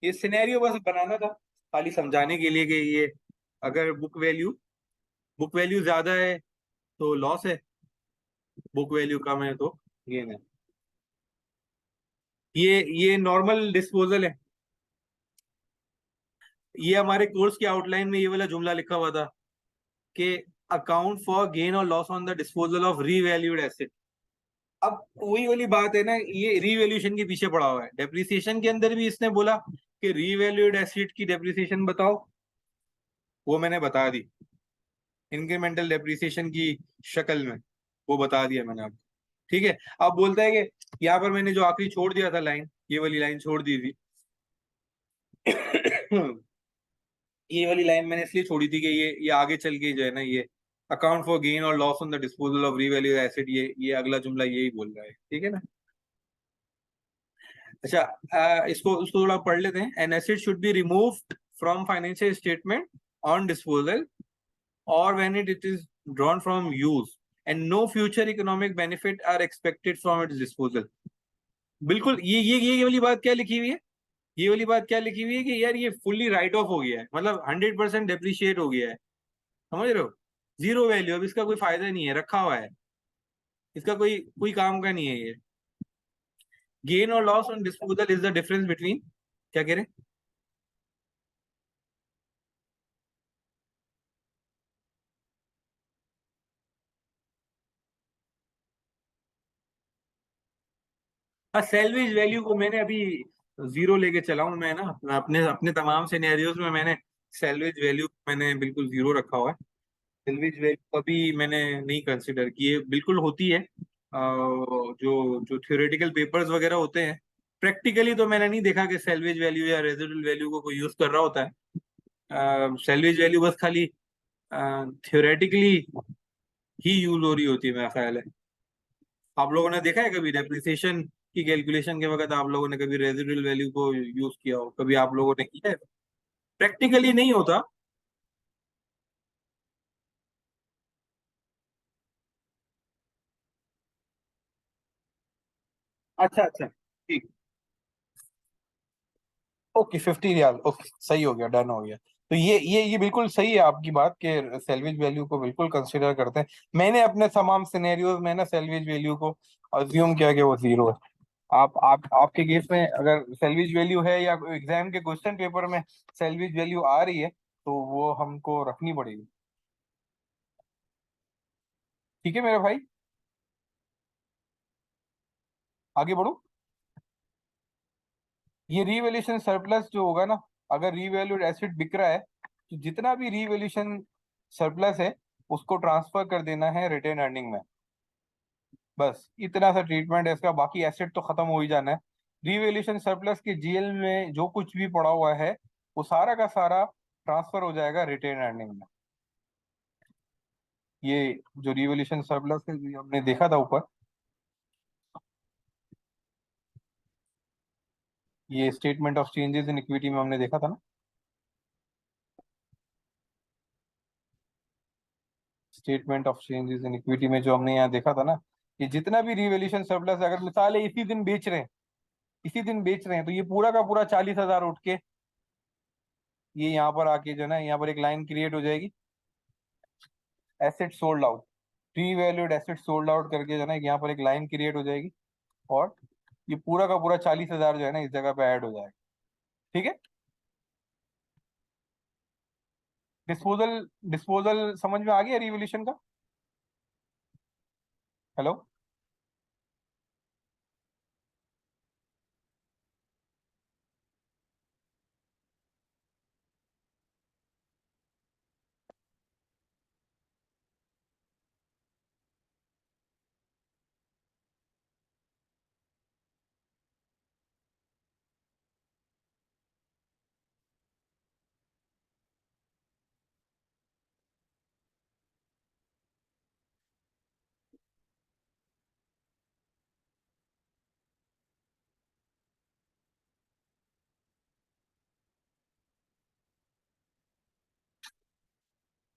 ये सिनेरियो बस बनाना था, खाली समझाने के लिए कि ये अगर बुक वैल्यू ज्यादा है तो लॉस है, बुक वैल्यू कम है तो गेन है। ये नॉर्मल डिस्पोजल है। ये हमारे कोर्स की आउटलाइन में ये वाला जुमला लिखा हुआ था कि अकाउंट फॉर गेन और loss on the disposal of revalued asset. अब वही वाली बात है ना, ये रीवैल्यूएशन के पीछे पड़ा हुआ है। डेप्रिसिएशन के अंदर भी इसने बोला कि रीवैल्यूड एसेट की डेप्रिसिएशन बताओ, वो मैंने बता दी इंक्रीमेंटल डेप्रिसिएशन की शक्ल में, वो बता दिया मैंने आपको, ठीक है। अब बोलता है कि यहाँ पर मैंने जो आखिरी छोड़ दिया था लाइन, ये वाली लाइन छोड़ दी थी। ये वाली लाइन मैंने इसलिए छोड़ी थी कि ये आगे चल के जो है ना, ये अकाउंट फॉर गेन और loss on the disposal of revalue asset, ये अगला जुमला यही बोल रहा है, ठीक है ना। अच्छा, इसको उसको थोड़ा पढ़ लेते हैं। An asset should be removed from financial statement on disposal और when it is drawn from use and no future economic benefit are expected from its disposal. बिल्कुल, ये वाली बात क्या लिखी हुई है, ये वाली बात क्या लिखी हुई है कि यार ये फुल्ली राइट ऑफ हो गया है, मतलब 100% डेप्रिशिएट हो गया है, समझ रहे हो। जीरो वैल्यू, अब इसका कोई फायदा नहीं है, रखा हुआ है, इसका कोई कोई काम का नहीं है ये। गेन और loss on disposal is the difference between, क्या कह रहे हैं। हाँ, सैलवेज वैल्यू को मैंने अभी जीरो लेके चला हूँ मैं ना, अपने अपने तमाम सिनेरियोज में मैंने सैलवेज वैल्यू मैंने बिल्कुल जीरो रखा हुआ है। सैलवेज वैल्यू कभी मैंने नहीं कंसिडर की है, बिल्कुल होती है जो जो थ्योरेटिकल पेपर्स वगैरह होते हैं। प्रैक्टिकली तो मैंने नहीं देखा कि सैलवेज वैल्यू या रेजिडुअल वैल्यू को कोई यूज कर रहा होता है। सैलवेज वैल्यू बस खाली थ्योरेटिकली ही यूज हो रही होती है, मेरा ख्याल है। आप लोगों ने देखा है कभी डेप्रिसिएशन की कैलकुलेशन के वक्त आप लोगों ने कभी रेजिडुअल वैल्यू को यूज किया हो, कभी आप लोगों ने किया है। प्रैक्टिकली नहीं होता। अच्छा अच्छा, ठीक। ओके, 50 रियाल, ओके, सही हो गया, डन हो गया। तो ये बिल्कुल सही है आपकी बात कि सैलवेज वैल्यू को बिल्कुल कंसिडर करते हैं। मैंने अपने तमाम सिनेरियोज में ना सैलवेज वैल्यू को अज्यूम किया कि वो जीरो है। आप आपके केस में अगर सैलवेज वैल्यू है या एग्जाम के क्वेश्चन पेपर में सैलवेज वैल्यू आ रही है तो वो हमको रखनी पड़ेगी, ठीक है मेरे भाई। आगे बढ़ो। ये रीवैल्यूएशन सरप्लस जो होगा ना, अगर रीवैल्यूड एसेट बिक रहा है तो जितना भी रीवैल्यूएशन सरप्लस है उसको ट्रांसफर कर देना है रिटेन अर्निंग में। बस इतना सा ट्रीटमेंट है इसका, बाकी एसेट तो खत्म हो ही जाना है। रीवैल्यूएशन सरप्लस के जीएल में जो कुछ भी पड़ा हुआ है वो सारा का सारा ट्रांसफर हो जाएगा रिटेन अर्निंग में। ये जो रिवॉल्यूशन सरप्लस है जो हमने देखा था ऊपर, ये statement of changes in equity में हमने देखा था ना। Statement of changes in equity में जो हमने यहाँ देखा था ना, कि जितना भी रिवॉल्यूशन सरप्लस है, अगर मिसाल है इसी दिन बेच रहे हैं, इसी दिन बेच रहे हैं, तो ये पूरा का पूरा 40,000 उठ के ये यहाँ पर आके जो है ना, यहाँ पर एक लाइन क्रिएट हो जाएगी, asset sold out, pre valued asset sold out करके जो है ना यहाँ पर एक लाइन क्रिएट हो जाएगी। और ये पूरा का पूरा 40,000 जो है ना इस जगह पे ऐड हो जाएगा, ठीक है। डिस्पोजल डिस्पोजल समझ में आ गया रिवॉल्यूशन का। हेलो।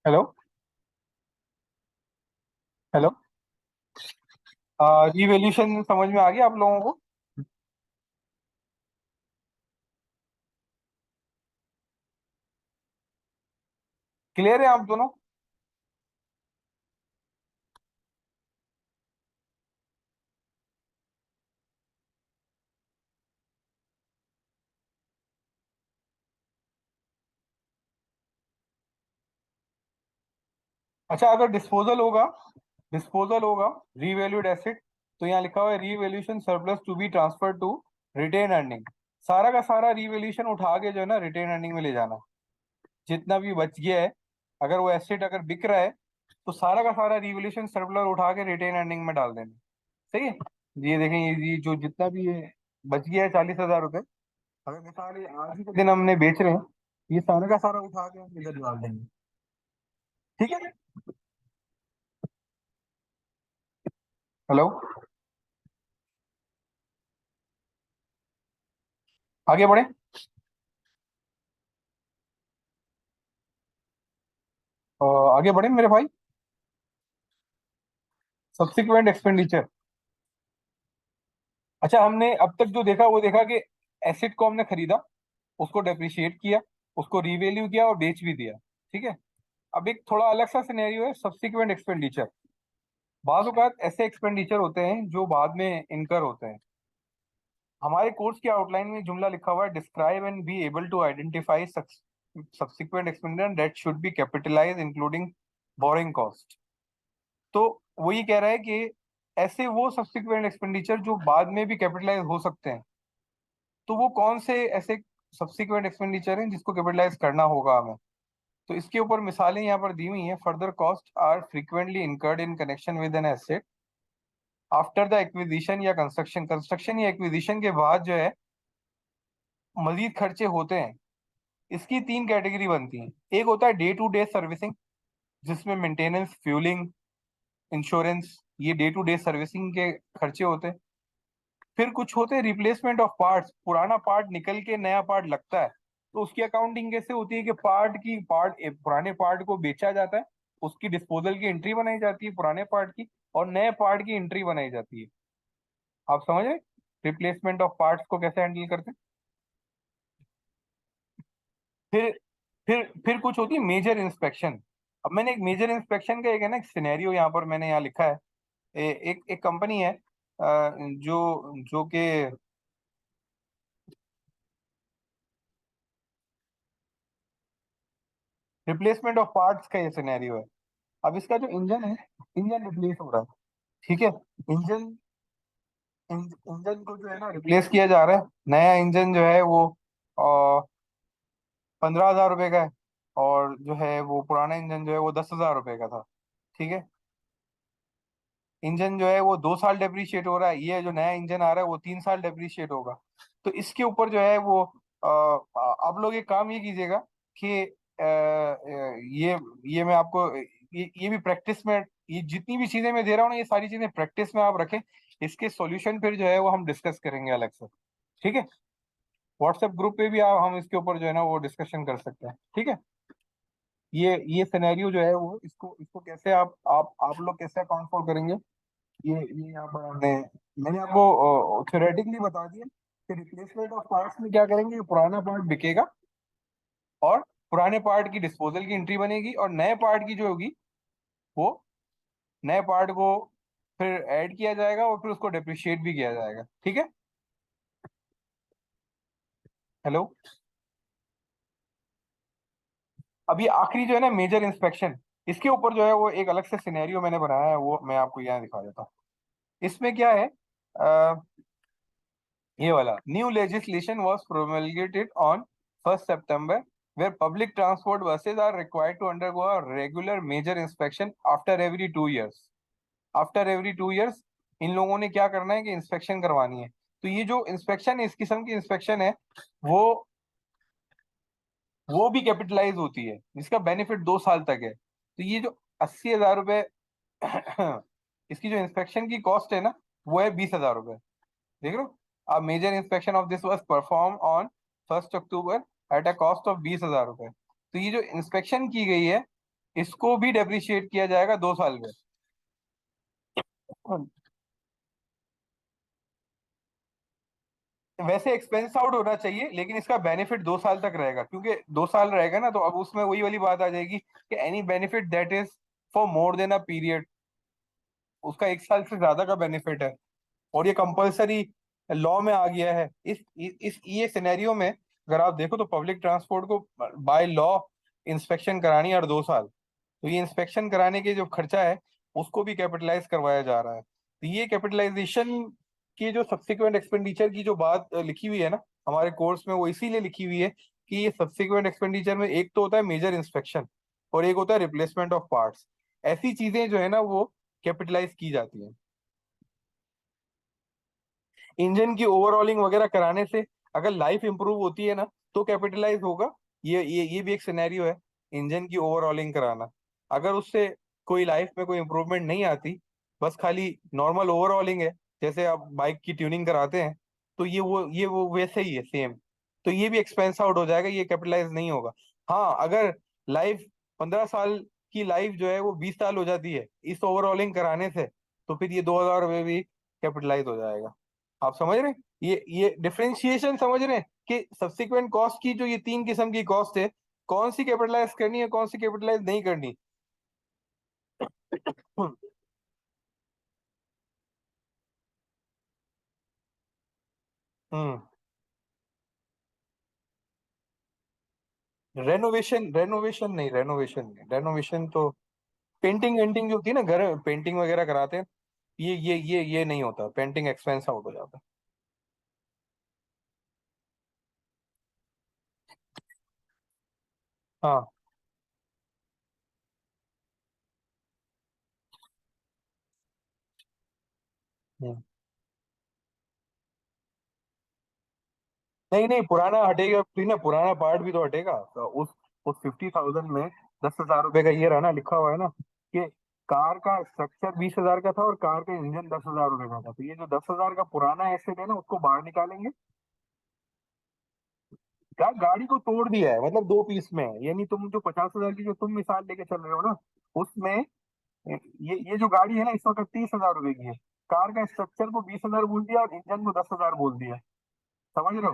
हेलो। हेलो। रिवैल्यूएशन समझ में आ गया आप लोगों को? क्लियर है आप दोनों? अच्छा, अगर डिस्पोजल होगा रीवैल्यूड एसेट, तो यहाँ लिखा हुआ है revaluation surplus to be transfer to retain earning. सारा का सारा रीवैल्यूएशन उठा के जो है ना रिटेन अर्निंग में ले जाना। जितना भी बच गया है, अगर वो एसेट अगर बिक रहा है, तो सारा का सारा रिवैल्यूएशन सरप्लस उठा के रिटेन अर्निंग में डाल देना। सही है? ये देखें, ये जो जितना भी ये बच गया है 40,000 रुपये, अगर मिसाल ये आज ही के दिन हमने बेच रहे हैं, ये सारा का सारा उठा के हम इधर डाल देंगे। ठीक है? हेलो? आगे बढ़े? आगे बढ़े मेरे भाई। Subsequent expenditure. अच्छा, हमने अब तक जो देखा वो देखा कि एसेट को हमने खरीदा, उसको डेप्रिशिएट किया, उसको रीवैल्यू किया और बेच भी दिया। ठीक है? अब एक थोड़ा अलग सा सिनेरियो है सब्सिक्वेंट एक्सपेंडिचर। बाज़ औक़ात ऐसे एक्सपेंडिचर होते हैं जो बाद में इनकर होते हैं। हमारे कोर्स की आउटलाइन में जुमला लिखा हुआ है, describe and be able to identify subsequent expenditure that should be capitalise including borrowing cost. तो वो ये कह रहा है कि ऐसे वो सब्सिक्वेंट एक्सपेंडिचर जो बाद में भी कैपिटलाइज हो सकते हैं, तो वो कौन से ऐसे सब्सिक्वेंट एक्सपेंडिचर हैं जिसको कैपिटलाइज करना होगा हमें। तो इसके ऊपर मिसालें यहाँ पर दी हुई हैं। Further cost are frequently incurred in connection with an asset after the acquisition या कंस्ट्रक्शन। कंस्ट्रक्शन या एक्विजिशन के बाद जो है मजीद खर्चे होते हैं। इसकी तीन कैटेगरी बनती हैं। एक होता है डे टू डे सर्विसिंग, जिसमें मेंटेनेंस, फ्यूलिंग, इंश्योरेंस, ये डे टू डे सर्विसिंग के खर्चे होते हैं। फिर कुछ होते हैं रिप्लेसमेंट ऑफ पार्ट्स, पुराना पार्ट निकल के नया पार्ट लगता है, तो उसकी अकाउंटिंग कैसे होती है कि पुराने पार्ट को बेचा जाता है, उसकी डिस्पोजल की एंट्री बनाई जाती है पुराने पार्ट की, और नए पार्ट की एंट्री बनाई जाती है। आप समझ रहे? रिप्लेसमेंट ऑफ पार्ट्स को कैसे हैंडल करते हैं। फिर फिर कुछ होती है मेजर इंस्पेक्शन। अब मैंने एक मेजर इंस्पेक्शन का एक है ना एक सिनेरियो यहाँ पर मैंने यहाँ लिखा है। एक एक कंपनी है, जो जो कि रिप्लेसमेंट ऑफ पार्ट्स का ये सिनेरियो है। अब इसका जो इंजन है, इंजन रिप्लेस हो रहा है। ठीक है? इंजन इंजन को जो है ना रिप्लेस किया जा रहा है। नया इंजन जो है वो 15,000 रुपये का है, और जो है वो पुराना इंजन जो है वो 10,000 रुपये का था। ठीक है? इंजन जो है वो 2 साल डेप्रीशिएट हो रहा है, ये जो नया इंजन आ रहा है वो 3 साल डेप्रीशिएट होगा। तो इसके ऊपर जो है वो आप लोग एक काम ये कीजिएगा कि ये मैं आपको ये भी प्रैक्टिस में, ये जितनी भी चीजें मैं दे रहा हूँ ना, ये सारी चीजें प्रैक्टिस में आप रखें। इसके सॉल्यूशन फिर जो है वो हम डिस्कस करेंगे अलग से। ठीक है? व्हाट्सएप ग्रुप पे भी आप हम इसके ऊपर जो है ना वो डिस्कशन कर सकते हैं। ठीक है? ये सिनेरियो जो है वो इसको इसको कैसे आप लोग कैसे अकाउंट फॉर करेंगे, ये यहाँ पर मैंने आपको थ्योरेटिकली बता दिया कि रिप्लेसमेंट ऑफ पार्ट्स में क्या करेंगे, पुराना पार्ट बिकेगा और पुराने पार्ट की डिस्पोजल की एंट्री बनेगी, और नए पार्ट की जो होगी वो नए पार्ट को फिर ऐड किया जाएगा और फिर उसको डेप्रिशिएट भी किया जाएगा। ठीक है? हेलो? अभी आखिरी जो है ना मेजर इंस्पेक्शन, इसके ऊपर जो है वो एक अलग से सिनेरियो मैंने बनाया है, वो मैं आपको यहाँ दिखा देता हूँ। इसमें क्या है, ये वाला new legislation was promulgated on 1 सितंबर, where public transport buses are required to undergo a regular major inspection after every 2 years. After every 2 years in लोगों ने क्या करना है कि इंस्पेक्शन करवानी है। तो ये जो इंस्पेक्शन है, इस किस्म की इंस्पेक्शन है, वो वो भी कैपिटलाइज होती है, जिसका बेनिफिट 2 साल तक है। तो ये जो 80,000 रुपये इसकी जो इंस्पेक्शन की कॉस्ट है ना, वो है 20,000 रुपये। देख लो, a major inspection of this was perform on 1 October at a cost of 20,000 रुपये। तो ये जो इंस्पेक्शन की गई है, इसको भी डेप्रिशिएट किया जाएगा 2 साल में। वैसे एक्सपेंस आउट होना चाहिए, लेकिन इसका बेनिफिट 2 साल तक रहेगा, क्योंकि 2 साल रहेगा ना, तो अब उसमें वही वाली बात आ जाएगी कि any benefit that is for more then a period, उसका 1 साल से ज्यादा का बेनिफिट है, और ये कंपलसरी लॉ में आ गया है। इस ये सिनेरियो में अगर आप देखो तो पब्लिक ट्रांसपोर्ट को बाय लॉ इंस्पेक्शन करानी है हर 2 साल, तो ये इंस्पेक्शन कराने के जो खर्चा है उसको भी कैपिटलाइज करवाया जा रहा है। तो ये कैपिटलाइजेशन की जो सब्सिक्वेंट एक्सपेंडिचर की जो बात लिखी हुई है ना हमारे कोर्स में, वो इसीलिए लिखी हुई है कि ये सब्सिक्वेंट एक्सपेंडिचर में एक तो होता है मेजर इंस्पेक्शन और एक होता है रिप्लेसमेंट ऑफ पार्ट्स। ऐसी चीजें जो है ना वो कैपिटलाइज की जाती हैं। इंजन की ओवरऑलिंग वगैरह कराने से अगर लाइफ इंप्रूव होती है ना तो कैपिटलाइज होगा। ये भी एक सिनेरियो है, इंजन की ओवरऑलिंग कराना। अगर उससे कोई लाइफ में कोई इंप्रूवमेंट नहीं आती, बस खाली नॉर्मल ओवरऑलिंग है, जैसे आप बाइक की ट्यूनिंग कराते हैं, तो ये वो वैसे ही है सेम, तो ये भी एक्सपेंस आउट हो जाएगा, ये कैपिटलाइज नहीं होगा। हाँ, अगर लाइफ 15 साल की लाइफ जो है वो 20 साल हो जाती है इस ओवरऑलिंग कराने से, तो फिर ये 2,000 रुपये भी कैपिटलाइज हो जाएगा। आप समझ रहे हैं? ये डिफरेंशिएशन समझ रहे हैं कि सब्सिक्वेंट कॉस्ट की जो ये 3 किस्म की कॉस्ट है, कौन सी कैपिटलाइज करनी है, कौन सी कैपिटलाइज नहीं करनी। हम्म। रेनोवेशन तो पेंटिंग वेंटिंग जो होती है ना, घर पेंटिंग वगैरह कराते हैं, ये नहीं होता, पेंटिंग एक्सपेंस आउट हो जाता है। हाँ। हम्म। नहीं नहीं, पुराना हटेगा भी ना, पुराना पार्ट भी तो हटेगा, तो उस 50,000 में 10,000 रुपए का ये रहा ना, लिखा हुआ है ना कि कार का स्ट्रक्चर 20,000 का था और कार का इंजन 10,000 रुपए का था, तो ये जो 10,000 का पुराना एसेट है ना उसको बाहर निकालेंगे। क्या गाड़ी को तोड़ दिया है मतलब 2 पीस में, यानी तुम जो 50,000 की जो तुम मिसाल लेके चल रहे हो ना, उसमें ये जो गाड़ी है ना इस वक्त 30,000 रुपए की है, कार का स्ट्रक्चर को 20,000 बोल दिया और इंजन को 10,000 बोल दिया। समझ रहे हो?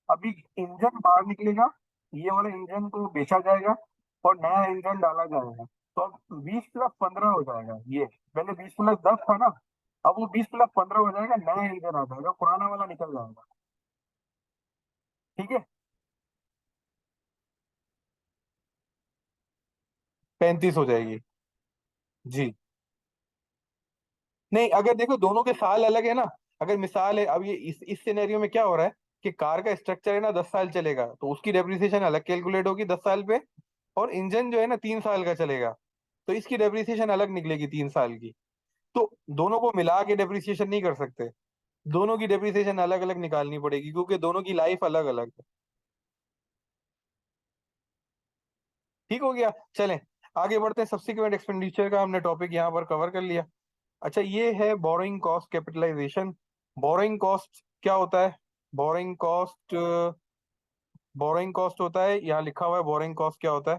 अभी इंजन बाहर निकलेगा, ये वाला इंजन को बेचा जाएगा और नया इंजन डाला जाएगा, तो अब 20+15 हो जाएगा ये। पहले 20+10 था ना, अब वो 20+15 हो जाएगा, नया इंजन आ जाएगा, पुराना वाला निकल जाएगा। ठीक है। 35 हो जाएगी। जी। नहीं, अगर देखो दोनों के साल अलग है ना, अगर मिसाल है, अब ये इस सिनेरियो में क्या हो रहा है कि कार का स्ट्रक्चर है ना 10 साल चलेगा, तो उसकी डेप्रिसिएशन अलग कैलकुलेट होगी 10 साल पे, और इंजन जो है ना 3 साल का चलेगा, तो इसकी डेप्रिसिएशन अलग निकलेगी 3 साल की। तो दोनों को मिला के डेप्रिसिएशन नहीं कर सकते, दोनों की डेप्रिसिएशन अलग अलग निकालनी पड़ेगी, क्योंकि दोनों की लाइफ अलग अलग है। ठीक हो गया, चलें आगे बढ़ते हैं। सब्सिक्वेंट एक्सपेंडिचर का हमने टॉपिक यहाँ पर कवर कर लिया। अच्छा, ये है borrowing cost capitalisation. Borrowing cost क्या होता है? बोरोइंग कॉस्ट, बोरोइंग कॉस्ट होता है, यहाँ लिखा हुआ है बोरोइंग कॉस्ट क्या होता है।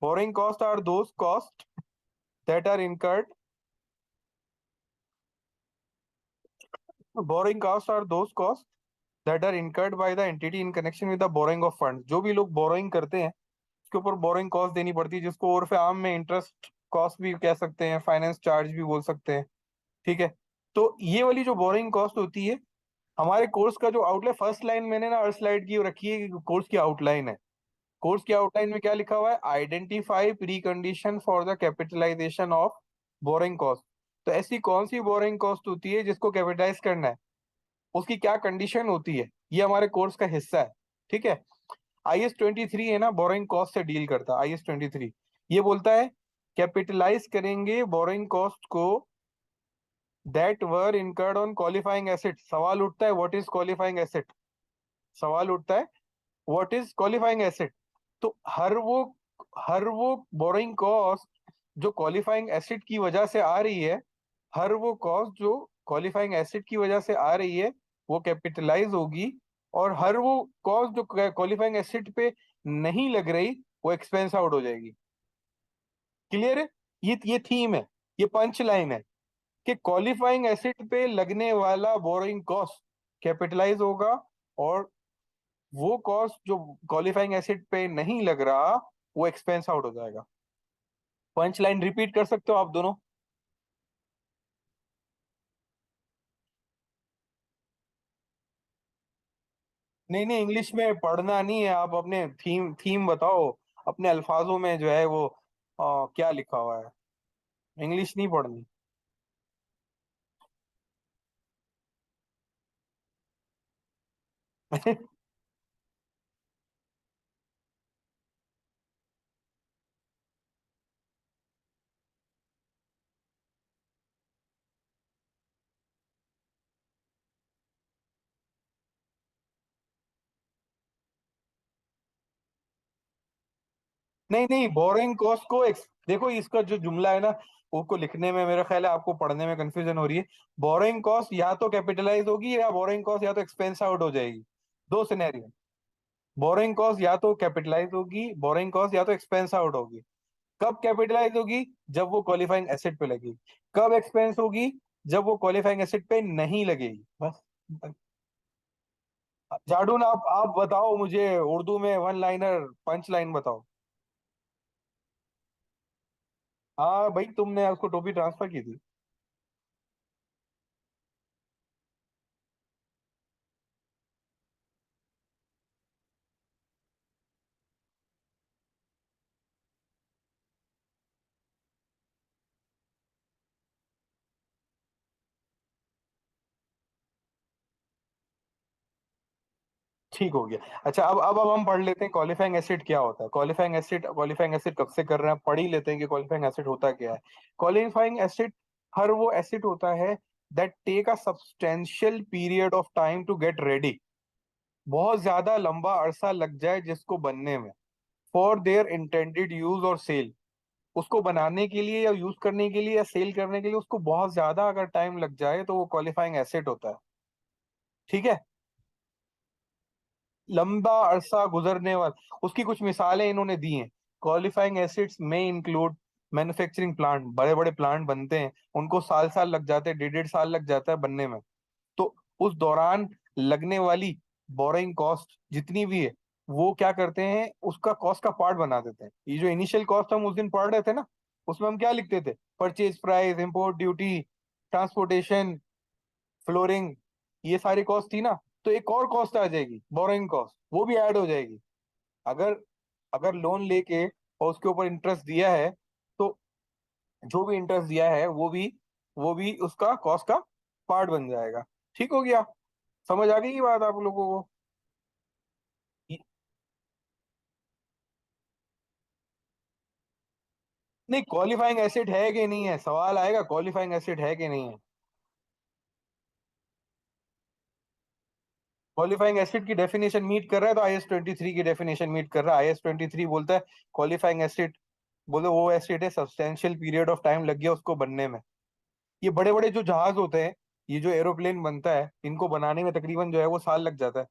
Borrowing cost are those cost that are incurred, borrowing cost are those cost that are incurred by the entity in connection with the borrowing of fund. जो भी लोग बोरोइंग करते हैं उसके ऊपर बोरोइंग कॉस्ट देनी पड़ती है, जिसको उर्फ आम में इंटरेस्ट कॉस्ट भी कह सकते हैं, फाइनेंस चार्ज भी बोल सकते हैं। ठीक है। तो ये वाली जो बोरोइंग कॉस्ट होती है, हमारे कोर्स का जो आउटलाइन, फर्स्ट लाइन मैंने ना हर स्लाइड की रखी है, कोर्स की आउटलाइन है। कोर्स की आउटलाइन में क्या लिखा हुआ है? Identify precondition for the capitalisation of borrowing cost. तो ऐसी कौन सी बोरोइंग कॉस्ट होती है जिसको कैपिटलाइज करना है, उसकी क्या कंडीशन होती है, ये हमारे कोर्स का हिस्सा है। ठीक है। IS 23 है ना, बोरोइंग कॉस्ट से डील करता है IS 23। ये बोलता है कैपिटलाइज करेंगे बोरोइंग कॉस्ट को that were incurred on qualifying asset. सवाल उठता है व्हाट इज क्वालिफाइंग एसेट, सवाल उठता है व्हाट इज क्वालिफाइंग एसेट। तो हर वो बोरोइंग कॉस्ट जो क्वालिफाइंग एसेट की वजह से आ रही है, हर वो कॉस्ट जो क्वालिफाइंग एसेट की वजह से आ रही है वो कैपिटलाइज होगी, और हर वो कॉस्ट जो क्वालिफाइंग एसेट पे नहीं लग रही वो एक्सपेंस आउट हो जाएगी। क्लियर है? ये थीम है, ये पंच लाइन है कि क्वालिफाइंग एसेट पे लगने वाला बोरोइंग कॉस्ट कैपिटलाइज होगा, और वो कॉस्ट जो क्वालिफाइंग एसिड पे नहीं लग रहा वो एक्सपेंस आउट हो जाएगा। पंच लाइन रिपीट कर सकते हो आप दोनों? नहीं नहीं, इंग्लिश में पढ़ना नहीं है, आप अपने थीम थीम बताओ, अपने अल्फाजों में जो है वो क्या लिखा हुआ है, इंग्लिश नहीं पढ़नी। नहीं नहीं, बोरोइंग कॉस्ट को देखो, इसका जो जुमला है ना, उसको लिखने में मेरा ख्याल है आपको पढ़ने में कंफ्यूजन हो रही है। बोरोइंग कॉस्ट या तो कैपिटलाइज होगी, या बोरोइंग कॉस्ट या तो एक्सपेंस आउट हो जाएगी। दो सिनेरियो। बोरोइंग कॉस्ट या तो कैपिटलाइज होगी, बोरोइंग कॉस्ट या तो एक्सपेंस आउट होगी। कब कैपिटलाइज होगी? जब वो क्वालिफाइंग एसेट पे लगेगी। कब एक्सपेंस होगी? जब वो क्वालिफाइंग एसेट पे नहीं लगेगी, बस। जाडून, आप बताओ मुझे उर्दू में वन लाइनर पंच लाइन बताओ। हाँ भाई, तुमने उसको टोपी ट्रांसफर की थी। ठीक हो गया। अच्छा, अब हम पढ़ लेते हैं क्वालिफाइंग एसिड क्या होता है। क्वालिफाइंग एसिड कब से कर रहे हैं, पढ़ ही लेते हैं कि क्वालिफाइंग एसिड होता क्या है। क्वालिफाइंग एसिड हर वो एसिड होता है that take a substantial period of time to get ready. बहुत ज्यादा लंबा अरसा लग जाए जिसको बनने में, फॉर देयर इंटेंडेड यूज और सेल। उसको बनाने के लिए या यूज करने के लिए या सेल करने के लिए उसको बहुत ज्यादा अगर टाइम लग जाए तो वो क्वालिफाइंग एसिड होता है। ठीक है। लंबा अरसा गुजरने वाला, उसकी कुछ मिसालें इन्होंने दी हैं। क्वालिफाइंग एसिड्स में इंक्लूड मैन्युफैक्चरिंग प्लांट, बड़े बड़े प्लांट बनते हैं, उनको साल साल लग जाते हैं, डेढ़ डेढ़ साल लग जाता है बनने में। तो उस दौरान लगने वाली बोरिंग कॉस्ट जितनी भी है, वो क्या करते हैं, उसका कॉस्ट का पार्ट बना देते हैं। ये जो इनिशियल कॉस्ट हम उस दिन पढ़ रहे थे ना, उसमें हम क्या लिखते थे? Purchase price, import duty, transportation, flooring, ये सारी कॉस्ट थी ना। तो एक और कॉस्ट आ जाएगी, बोरोइंग कॉस्ट, वो भी ऐड हो जाएगी। अगर अगर लोन लेके और उसके ऊपर इंटरेस्ट दिया है, तो जो भी इंटरेस्ट दिया है वो भी उसका कॉस्ट का पार्ट बन जाएगा। ठीक हो गया? समझ आ गई ये बात आप लोगों को? ये- नहीं, क्वालिफाइंग एसिड है कि नहीं है, सवाल आएगा, क्वालिफाइंग एसिड है कि नहीं है। क्वालिफाइंग एसिड की डेफिनेशन मीट कर रहा है तो IS-23 की डेफिनेशन मीट कर रहा है। IS-23 बोलता है क्वालिफाइंग एसिड, बोले वो एसिड है सब्सटेंशियल पीरियड ऑफ टाइम लग गया उसको बनने में। ये बड़े बड़े जो जहाज होते हैं, ये जो एरोप्लेन बनता है, इनको बनाने में तकरीबन जो है वो साल लग जाता है।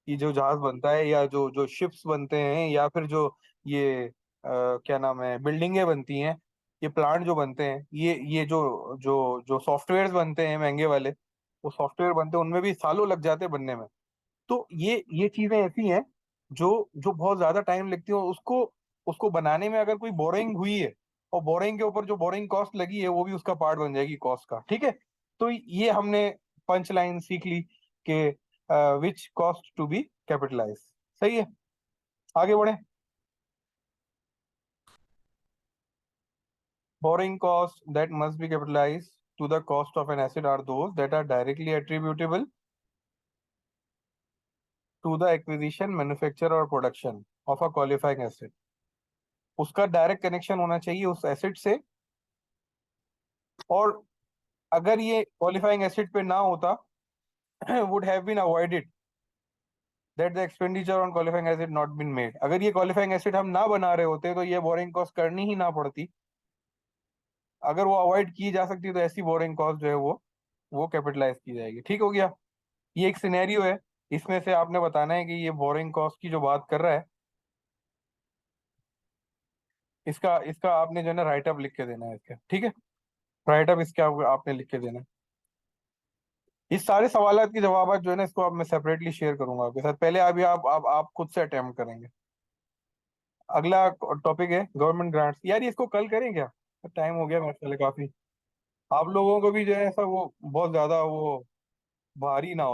ये जो जहाज बनता है, या जो जो शिप्स बनते हैं, या फिर जो ये क्या नाम है, बिल्डिंगें बनती हैं, ये प्लांट जो बनते हैं, ये जो जो जो सॉफ्टवेयर बनते हैं महंगे वाले, वो सॉफ्टवेयर बनते हैं, उनमें भी सालों लग जाते हैं बनने में। तो ये चीजें ऐसी हैं जो जो बहुत ज्यादा टाइम लगती है, और उसको उसको बनाने में अगर कोई बोरिंग हुई है, और बोरिंग के ऊपर जो बोरिंग कॉस्ट लगी है वो भी उसका पार्ट बन जाएगी कॉस्ट का। ठीक है। तो ये हमने पंच लाइन सीख ली कि which cost to be capitalise. सही है। आगे बढ़े। Borrowing cost that must be capitalise to the cost of an asset are those that are directly attributable to the acquisition, manufacture और production of a qualifying asset. उसका direct connection होना चाहिए उस acid से। और अगर ये क्वालिफाइंग एसिड पे ना होता, would have been avoided that the expenditure on qualifying asset not been made. अगर ये क्वालिफाइंग एसिड हम ना बना रहे होते तो ये बोरिंग कॉस्ट करनी ही ना पड़ती। अगर वो अवॉइड की जा सकती तो ऐसी बोरिंग कॉस्ट जो है वो कैपिटलाइज की जाएगी। ठीक हो गया? ये एक सिनेरियो है, इसमें से आपने बताना है कि ये बोरिंग कॉस्ट की जो बात कर रहा है, इसका इसका आपने जो है ना राइट अप लिख के देना है इसका। ठीक है। राइट अप इसका आपने लिख के देना है। ये सारे सवालों के जवाब जो है ना, इसको अब मैं सेपरेटली शेयर करूंगा आपके साथ। पहले अभी आप खुद से अटेम्प्ट करेंगे। अगला टॉपिक है गवर्नमेंट ग्रांट्स। यार ये इसको कल करें क्या? टाइम हो गया मेरे ख्याल है काफी। आप लोगों को भी जो है ऐसा वो बहुत ज्यादा वो भारी ना हो।